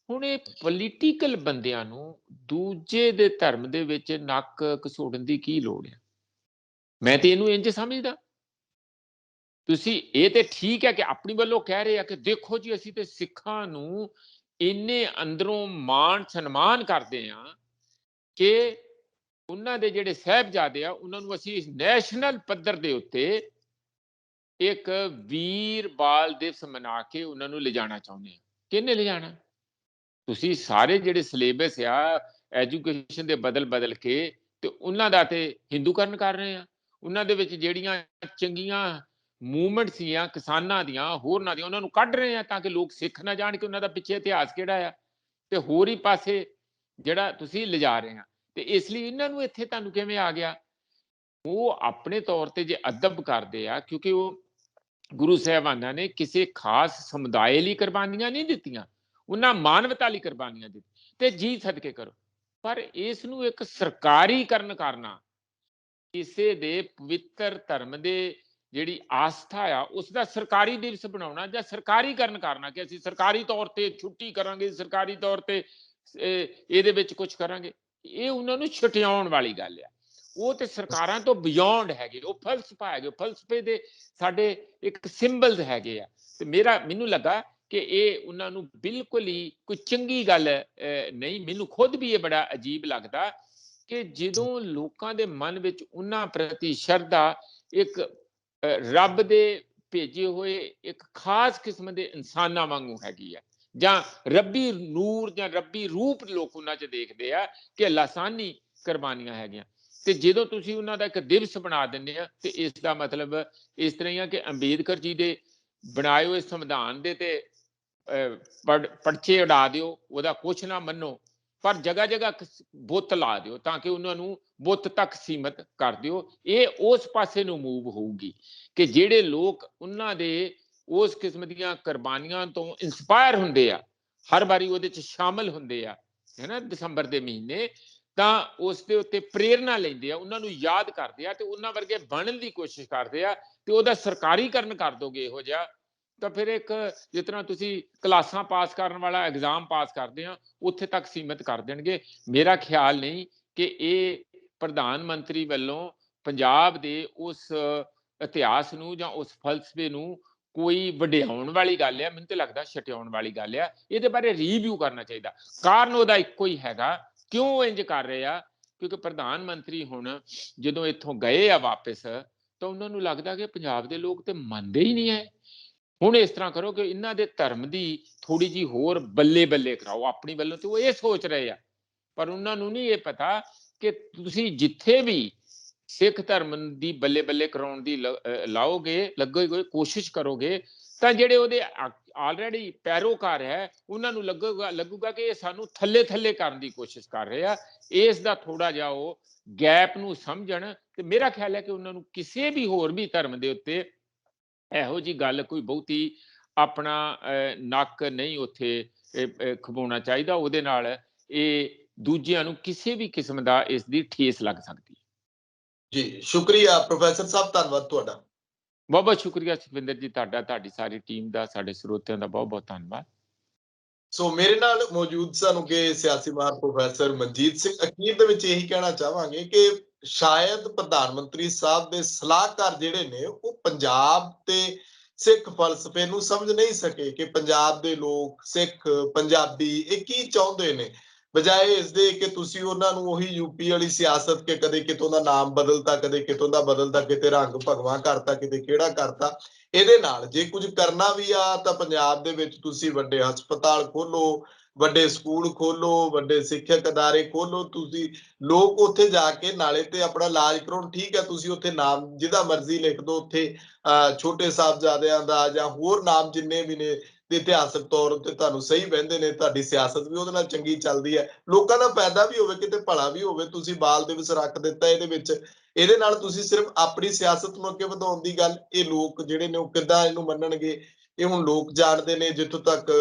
Speaker 2: ਹੁਣ ਇਹ ਪੋਲੀਟੀਕਲ ਬੰਦਿਆਂ ਨੂੰ ਦੂਜੇ ਦੇ ਧਰਮ ਦੇ ਵਿੱਚ ਨੱਕ ਘਸੋੜਨ ਦੀ ਕੀ ਲੋੜ ਹੈ? ਮੈਂ ਤੇ ਇਹਨੂੰ ਇੰਜ ਸਮਝਦਾ, ਤੁਸੀਂ ਇਹ ਤੇ ਠੀਕ ਹੈ ਕਿ ਆਪਣੀ ਵੱਲੋਂ ਕਹਿ ਰਹੇ ਆ ਕਿ ਦੇਖੋ ਜੀ ਅਸੀਂ ਤੇ ਸਿੱਖਾਂ ਨੂੰ ਇੰਨੇ ਅੰਦਰੋਂ ਮਾਣ ਸਨਮਾਨ ਕਰਦੇ ਆ ਕਿ ਉਹਨਾਂ ਦੇ ਜਿਹੜੇ ਸਾਹਿਬਜ਼ਾਦੇ ਆ ਉਹਨਾਂ ਨੂੰ ਅਸੀਂ ਨੈਸ਼ਨਲ ਪੱਧਰ ਦੇ ਉੱਤੇ ਇੱਕ ਵੀਰ ਬਾਲ ਦਿਵਸ ਮਨਾ ਕੇ ਉਹਨਾਂ ਨੂੰ ਲਿਜਾਣਾ ਚਾਹੁੰਦੇ ਆ। ਕਿਹਨੇ ਲਿਜਾਣਾ? ਤੁਸੀਂ ਸਾਰੇ ਜਿਹੜੇ ਸਿਲੇਬਸ ਆ ਐਜੂਕੇਸ਼ਨ ਦੇ ਬਦਲ ਕੇ ਤੇ ਉਹਨਾਂ ਦਾ ਤੇ ਹਿੰਦੂਕਰਨ ਕਰ ਰਹੇ ਆ। ਉਹਨਾਂ ਦੇ ਵਿੱਚ ਜਿਹੜੀਆਂ ਚੰਗੀਆਂ ਮੂਵਮੈਂਟ ਸੀਆਂ ਕਿਸਾਨਾਂ ਦੀਆਂ, ਹੋਰਨਾਂ ਦੀਆਂ, ਉਹਨਾਂ ਨੂੰ ਕੱਢ ਰਹੇ ਆ ਤਾਂ ਕਿ ਲੋਕ ਸਿੱਖ ਨਾ ਜਾਣ ਕਿ ਉਹਨਾਂ ਦਾ ਪਿੱਛੇ ਇਤਿਹਾਸ ਕਿਹੜਾ ਆ, ਤੇ ਹੋਰ ਹੀ ਪਾਸੇ ਜਿਹੜਾ ਤੁਸੀਂ ਲਿਜਾ ਰਹੇ ਆ। ਤੇ ਇਸ ਲਈ ਇਹਨਾਂ ਨੂੰ ਇੱਥੇ ਤੁਹਾਨੂੰ ਕਿਵੇਂ ਆ ਗਿਆ ਉਹ ਆਪਣੇ ਤੌਰ ਤੇ ਜੇ ਅਦਬ ਕਰਦੇ ਆ, ਕਿਉਂਕਿ ਉਹ ਗੁਰੂ ਸਾਹਿਬਾਨਾਂ ਨੇ ਕਿਸੇ ਖਾਸ ਸਮੁਦਾਇ ਲਈ ਕੁਰਬਾਨੀਆਂ ਨਹੀਂ ਦਿੱਤੀਆਂ, ਉਹਨਾਂ ਮਾਨਵਤਾ ਲਈ ਕੁਰਬਾਨੀਆਂ ਦਿੱਤੀਆਂ, ਤੇ ਜੀ ਸਦਕੇ ਕਰੋ। ਪਰ ਇਸ ਨੂੰ ਇੱਕ ਸਰਕਾਰੀਕਰਨ ਕਰਨਾ, ਕਿਸੇ ਦੇ ਪਵਿੱਤਰ ਧਰਮ ਦੇ ਜਿਹੜੀ ਆਸਥਾ ਆ ਉਸ ਦਾ ਸਰਕਾਰੀ ਦਿਵਸ ਬਣਾਉਣਾ ਜਾਂ ਸਰਕਾਰੀਕਰਨ ਕਰਨਾ ਕਿ ਅਸੀਂ ਸਰਕਾਰੀ ਤੌਰ ਤੇ ਛੁੱਟੀ ਕਰਾਂਗੇ, ਸਰਕਾਰੀ ਤੌਰ ਤੇ ਇਹਦੇ ਵਿੱਚ ਕੁਝ ਕਰਾਂਗੇ, ਇਹ ਉਹਨਾਂ ਨੂੰ ਛੁਟਿਆਉਣ ਵਾਲੀ ਗੱਲ ਆ। ਉਹ ਤੇ ਸਰਕਾਰਾਂ ਤੋਂ ਬਿਯੋਂਡ ਹੈਗੇ, ਉਹ ਫਲਸਫਾ ਹੈਗੇ, ਫਲਸਫੇ ਦੇ ਸਾਡੇ ਇੱਕ ਸਿੰਬਲਸ ਹੈਗੇ ਆ। ਤੇ ਮੈਨੂੰ ਲੱਗਾ ਕਿ ਇਹ ਉਹਨਾਂ ਨੂੰ ਬਿਲਕੁਲ ਹੀ ਕੋਈ ਚੰਗੀ ਗੱਲ ਨਹੀਂ। ਮੈਨੂੰ ਖੁਦ ਵੀ ਇਹ ਬੜਾ ਅਜੀਬ ਲੱਗਦਾ ਕਿ ਜਦੋਂ ਲੋਕਾਂ ਦੇ ਮਨ ਵਿੱਚ ਉਹਨਾਂ ਪ੍ਰਤੀ ਸ਼ਰਧਾ, ਇੱਕ ਰੱਬ ਦੇ ਭੇਜੇ ਹੋਏ ਇੱਕ ਖਾਸ ਕਿਸਮ ਦੇ ਇਨਸਾਨਾਂ ਵਾਂਗੂ ਹੈਗੀ ਆ, ਜਾਂ ਰੱਬੀ ਨੂਰ ਜਾਂ ਰੱਬੀ ਰੂਪ ਲੋਕ ਉਹਨਾਂ 'ਚ ਦੇਖਦੇ ਆ ਕਿ ਲਾਸਾਨੀ ਕੁਰਬਾਨੀਆਂ ਹੈਗੀਆਂ, ਤੇ ਜਦੋਂ ਤੁਸੀਂ ਉਹਨਾਂ ਦਾ ਇੱਕ ਦਿਵਸ ਬਣਾ ਦਿੰਦੇ ਆ ਤੇ ਇਸ ਦਾ ਮਤਲਬ ਇਸ ਤਰ੍ਹਾਂ ਹੀ ਆ ਕਿ ਅੰਬੇਦਕਰ ਜੀ ਦੇ ਬਣਾਏ ਹੋਏ ਸੰਵਿਧਾਨ ਦੇ ਤੇ ਪਰਚੇ ਉਡਾ ਦਿਓ, ਉਹਦਾ ਕੁਛ ਨਾ ਮੰਨੋ, ਪਰ ਜਗ੍ਹਾ ਜਗ੍ਹਾ ਬੁੱਤ ਲਾ ਦਿਓ ਤਾਂ ਕਿ ਉਹਨਾਂ ਨੂੰ ਬੁੱਤ ਤੱਕ ਸੀਮਤ ਕਰ ਦਿਓ। ਇਹ ਉਸ ਪਾਸੇ ਨੂੰ ਮੂਵ ਹੋਊਗੀ ਕਿ ਜਿਹੜੇ ਲੋਕ ਉਹਨਾਂ ਦੇ ਉਸ ਕਿਸਮ ਦੀਆਂ ਕੁਰਬਾਨੀਆਂ ਤੋਂ ਇੰਸਪਾਇਰ ਹੁੰਦੇ ਆ, ਹਰ ਵਾਰੀ ਉਹਦੇ 'ਚ ਸ਼ਾਮਲ ਹੁੰਦੇ ਆ, ਹੈ ਨਾ, ਦਸੰਬਰ ਦੇ ਮਹੀਨੇ, ਤਾਂ ਉਸ ਦੇ ਉੱਤੇ ਪ੍ਰੇਰਨਾ ਲੈਂਦੇ ਆ, ਉਹਨਾਂ ਨੂੰ ਯਾਦ ਕਰਦੇ ਆ ਤੇ ਉਹਨਾਂ ਵਰਗੇ ਬਣਨ ਦੀ ਕੋਸ਼ਿਸ਼ ਕਰਦੇ ਆ, ਤੇ ਉਹਦਾ ਸਰਕਾਰੀਕਰਨ ਕਰ ਦੋਗੇ ਇਹੋ ਜਿਹਾ, ਤਾਂ ਫਿਰ ਇੱਕ ਜਿਸ ਤਰ੍ਹਾਂ ਤੁਸੀਂ ਕਲਾਸਾਂ ਪਾਸ ਕਰਨ ਵਾਲਾ ਐਗਜ਼ਾਮ ਪਾਸ ਕਰਦੇ ਆ ਉੱਥੇ ਤੱਕ ਸੀਮਿਤ ਕਰ ਦੇਣਗੇ। ਮੇਰਾ ਖਿਆਲ ਨਹੀਂ ਕਿ ਇਹ ਪ੍ਰਧਾਨ ਮੰਤਰੀ ਵੱਲੋਂ ਪੰਜਾਬ ਦੇ ਉਸ ਇਤਿਹਾਸ ਨੂੰ ਜਾਂ ਉਸ ਫਲਸਫੇ ਨੂੰ ਕੋਈ ਵਡਿਆਉਣ ਵਾਲੀ ਗੱਲ ਆ, ਮੈਨੂੰ ਤਾਂ ਲੱਗਦਾ ਛਟਿਆਉਣ ਵਾਲੀ ਗੱਲ ਆ। ਇਹਦੇ ਬਾਰੇ ਰਿਵਿਊ ਕਰਨਾ ਚਾਹੀਦਾ। ਕਾਰਨ ਉਹਦਾ ਇੱਕੋ ਹੀ ਹੈਗਾ, ਕਿਉਂ ਇੰਜ ਕਰ ਰਹੇ ਆ, ਕਿਉਂਕਿ ਪ੍ਰਧਾਨ ਮੰਤਰੀ ਹੁਣ ਜਦੋਂ ਇੱਥੋਂ ਗਏ ਆ ਵਾਪਸ ਤਾਂ ਉਹਨਾਂ ਨੂੰ ਲੱਗਦਾ ਕਿ ਪੰਜਾਬ ਦੇ ਲੋਕ ਤੇ ਮੰਨਦੇ ਹੀ ਨਹੀਂ ਹੈ। ਹੁਣ ਇਸ ਤਰ੍ਹਾਂ ਕਰੋ ਕਿ ਇਹਨਾਂ ਦੇ ਧਰਮ ਦੀ ਥੋੜੀ ਜੀ ਹੋਰ ਬੱਲੇ ਬੱਲੇ ਕਰਾਓ ਆਪਣੀ ਵੱਲੋਂ, ਤੇ ਉਹ ਇਹ ਸੋਚ ਰਹੇ ਆ, ਪਰ ਉਹਨਾਂ ਨੂੰ ਨਹੀਂ ਇਹ ਪਤਾ ਕਿ ਤੁਸੀਂ ਜਿੱਥੇ ਵੀ ਸਿੱਖ ਧਰਮ ਦੀ ਬੱਲੇ ਬੱਲੇ ਕਰਾਉਣ ਦੀ ਲੱਗੋਗੇ, ਕੋਸ਼ਿਸ਼ ਕਰੋਗੇ, ਤਾਂ ਜਿਹੜੇ ਉਹਦੇ ਆਲਰੇਡੀ ਪੈਰੋਕਾਰ ਹੈ ਉਹਨਾਂ ਨੂੰ ਲੱਗੂਗਾ ਕਿ ਇਹ ਸਾਨੂੰ ਥੱਲੇ ਥੱਲੇ ਕਰਨ ਦੀ ਕੋਸ਼ਿਸ਼ ਕਰ ਰਹੇ ਆ। ਇਸ ਦਾ ਥੋੜਾ ਜਿਹਾ ਉਹ ਗੈਪ ਨੂੰ ਸਮਝਣ, ਤੇ ਮੇਰਾ ਖਿਆਲ ਹੈ ਕਿ ਉਹਨਾਂ ਨੂੰ ਕਿਸੇ ਵੀ ਹੋਰ ਵੀ ਧਰਮ ਦੇ ਉੱਤੇ ਇਹੋ ਜੀ ਗੱਲ ਕੋਈ ਬਹੁਤੀ ਆਪਣਾ ਨੱਕ ਨਹੀਂ ਉੱਥੇ ਖਵਾਉਣਾ ਚਾਹੀਦਾ, ਉਹਦੇ ਨਾਲ ਇਹ ਦੂਜਿਆਂ ਨੂੰ ਕਿਸੇ ਵੀ ਕਿਸਮ ਦਾ ਇਸ ਦੀ ਠੇਸ ਲੱਗ ਸਕਦੀ ਹੈ।
Speaker 1: ਜੀ ਸ਼ੁਕਰੀਆ ਪ੍ਰੋਫੈਸਰ ਸਾਹਿਬ, ਧੰਨਵਾਦ ਤੁਹਾਡਾ।
Speaker 2: ਬਹੁਤ ਬਹੁਤ ਸ਼ੁਕਰੀਆ ਸੁਖਵਿੰਦਰ ਜੀ, ਤੁਹਾਡਾ, ਤੁਹਾਡੀ ਸਾਰੀ ਟੀਮ ਦਾ, ਸਾਡੇ ਸਰੋਤਿਆਂ ਦਾ ਬਹੁਤ ਬਹੁਤ ਧੰਨਵਾਦ।
Speaker 1: ਸੋ ਮੇਰੇ ਨਾਲ ਮੌਜੂਦ ਸਾਨੂੰ ਕਿ ਸਿਆਸੀ ਮਾਹਰ ਪ੍ਰੋਫੈਸਰ ਮਨਜੀਤ ਸਿੰਘ। ਅਖੀਰ ਦੇ ਵਿੱਚ ਇਹੀ ਕਹਿਣਾ ਚਾਹਾਂਗੇ ਕਿ ਸ਼ਾਇਦ ਪ੍ਰਧਾਨ ਮੰਤਰੀ ਸਾਹਿਬ ਦੇ ਸਲਾਹਕਾਰ ਜਿਹੜੇ ਨੇ ਉਹ ਪੰਜਾਬ ਤੇ ਸਿੱਖ ਫਲਸਫੇ ਨੂੰ ਸਮਝ ਨਹੀਂ ਸਕੇ ਕਿ ਪੰਜਾਬ ਦੇ ਲੋਕ, ਸਿੱਖ, ਪੰਜਾਬੀ ਇਹ ਕੀ ਚਾਹੁੰਦੇ ਨੇ, ਬਜਾਏ ਇਸ ਦੇ ਕਿ ਤੁਸੀਂ ਉਹਨਾਂ ਨੂੰ ਉਹੀ ਯੂਪੀ ਵਾਲੀ ਸਿਆਸਤ ਕਿ ਕਦੇ ਕਿਤੋਂ ਦਾ ਨਾਮ ਬਦਲਤਾ, ਕਦੇ ਕਿਤੋਂ ਦਾ ਬਦਲਤਾ, ਕਿਤੇ ਰੰਗ ਭਗਵਾ ਕਰਤਾ, ਕਿਤੇ ਕਿਹੜਾ ਕਰਤਾ। ਇਹਦੇ ਨਾਲ ਜੇ ਕੁਝ ਕਰਨਾ ਵੀ ਆ ਤਾਂ ਪੰਜਾਬ ਦੇ ਵਿੱਚ ਤੁਸੀਂ ਵੱਡੇ ਹਸਪਤਾਲ ਖੋਲੋ, ਵੱਡੇ ਸਕੂਲ ਖੋਲੋ, ਵੱਡੇ ਸਿੱਖਿਅਕ ਅਦਾਰੇ ਖੋਲੋ, ਤੁਸੀਂ ਲੋਕ ਉੱਥੇ ਜਾ ਕੇ ਨਾਲੇ ਤੇ ਆਪਣਾ ਇਲਾਜ ਕਰਾਉਣ। ਠੀਕ ਹੈ, ਤੁਸੀਂ ਉੱਥੇ ਨਾਮ ਜਿਹਦਾ ਮਰਜ਼ੀ ਲਿਖ ਦਿਓ, ਉੱਥੇ ਛੋਟੇ ਸਾਹਿਬਜ਼ਾਦਿਆਂ ਦਾ ਜਾਂ ਹੋਰ ਨਾਮ ਜਿੰਨੇ ਵੀ ਨੇ ਤੇ ਇਤਿਹਾਸਕ ਤੌਰ ਉੱਤੇ ਤੁਹਾਨੂੰ ਸਹੀ ਬਹਿੰਦੇ ਨੇ, ਤੁਹਾਡੀ ਸਿਆਸਤ ਵੀ ਉਹਦੇ ਨਾਲ ਚੰਗੀ ਚੱਲਦੀ ਹੈ, ਲੋਕਾਂ ਦਾ ਫਾਇਦਾ ਵੀ ਹੋਵੇ, ਕਿਤੇ ਭਲਾ ਵੀ ਹੋਵੇ। ਤੁਸੀਂ ਬਾਲ ਦਿਵਸ ਰੱਖ ਦਿੱਤਾ ਇਹਦੇ ਵਿੱਚ, ਇਹਦੇ ਨਾਲ ਤੁਸੀਂ ਸਿਰਫ ਆਪਣੀ ਸਿਆਸਤ ਨੂੰ ਅੱਗੇ ਵਧਾਉਣ ਦੀ ਗੱਲ, ਇਹ ਲੋਕ ਜਿਹੜੇ ਨੇ ਉਹ ਕਿੱਦਾਂ ਇਹਨੂੰ ਮੰਨਣਗੇ, ਇਹ ਹੁਣ ਲੋਕ ਜਾਣਦੇ ਨੇ। ਜਿੱਥੋਂ ਤੱਕ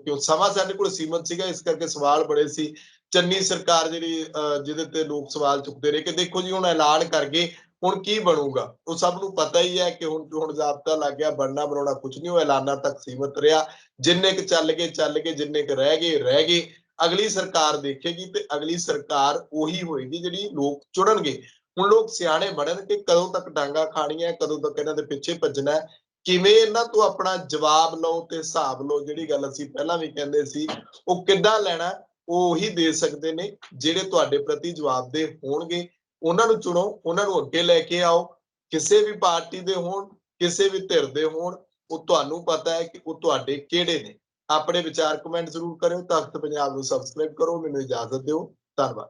Speaker 1: ਕਿਉਂ ਸਮਾਂ ਸਾਡੇ ਕੋਲ ਸੀਮਤ ਸੀਗਾ, ਇਸ ਕਰਕੇ ਸਵਾਲ ਬੜੇ ਸੀ। ਚੰਨੀ ਸਰਕਾਰ ਜਿਹੜੀ ਜਿਹਦੇ ਤੇ ਲੋਕ ਸਵਾਲ ਚੁੱਕਦੇ ਰਹੇ ਕਿ ਦੇਖੋ ਜੀ ਹੁਣ ਐਲਾਨ ਕਰ ਗਏ, ਹੁਣ ਕੀ ਬਣੂਗਾ। ਉਹ ਸਭ ਨੂੰ ਪਤਾ ਹੀ ਹੈ ਕਿ ਹੁਣ ਜ਼ਾਬਤਾ ਲੱਗ ਗਿਆ, ਬਣਨਾ ਬਣਾਉਣਾ ਕੁਝ ਨਹੀਂ, ਉਹ ਐਲਾਨਾਂ ਤੱਕ ਸੀਮਤ ਰਿਹਾ। ਜਿੰਨੇ ਕੁ ਚੱਲ ਗਏ, ਜਿੰਨੇ ਕੁ ਰਹਿ ਗਏ। ਅਗਲੀ ਸਰਕਾਰ ਦੇਖੇਗੀ ਤੇ ਅਗਲੀ ਸਰਕਾਰ ਉਹੀ ਹੋਏਗੀ ਜਿਹੜੀ ਲੋਕ ਚੁਣਨਗੇ। ਹੁਣ ਲੋਕ ਸਿਆਣੇ ਬਣਨ ਕਿ ਕਦੋਂ ਤੱਕ ਡਾਂਗਾ ਖਾਣੀਆਂ, ਕਦੋਂ ਤੱਕ ਇਹਨਾਂ ਦੇ ਪਿੱਛੇ ਭੱਜਣਾ, ਕਿਵੇਂ ਇਹਨਾਂ ਤੋਂ ਆਪਣਾ ਜਵਾਬ ਲਓ ਤੇ ਹਿਸਾਬ ਲਓ। ਜਿਹੜੀ ਗੱਲ ਅਸੀਂ ਪਹਿਲਾਂ ਵੀ ਕਹਿੰਦੇ ਸੀ, ਉਹ ਕਿੱਦਾਂ ਲੈਣਾ, ਉਹ ਉਹੀ ਦੇ ਸਕਦੇ ਨੇ ਜਿਹੜੇ ਤੁਹਾਡੇ ਪ੍ਰਤੀ ਜਵਾਬਦੇਹ ਹੋਣਗੇ। ਉਹਨਾਂ ਨੂੰ ਚੁਣੋ, ਉਹਨਾਂ ਨੂੰ ਅੱਗੇ ਲੈ ਕੇ ਆਓ, ਕਿਸੇ ਵੀ ਪਾਰਟੀ ਦੇ ਹੋਣ, ਕਿਸੇ ਵੀ ਧਿਰ ਦੇ ਹੋਣ, ਉਹ ਤੁਹਾਨੂੰ ਪਤਾ ਹੈ ਕਿ ਉਹ ਤੁਹਾਡੇ ਕਿਹੜੇ ਨੇ। ਆਪਣੇ ਵਿਚਾਰ ਕਮੈਂਟ ਜ਼ਰੂਰ ਕਰਿਓ। ਤਖਤ ਪੰਜਾਬ ਨੂੰ ਸਬਸਕ੍ਰਾਈਬ ਕਰੋ। ਮੈਨੂੰ ਇਜਾਜ਼ਤ ਦਿਓ। ਧੰਨਵਾਦ।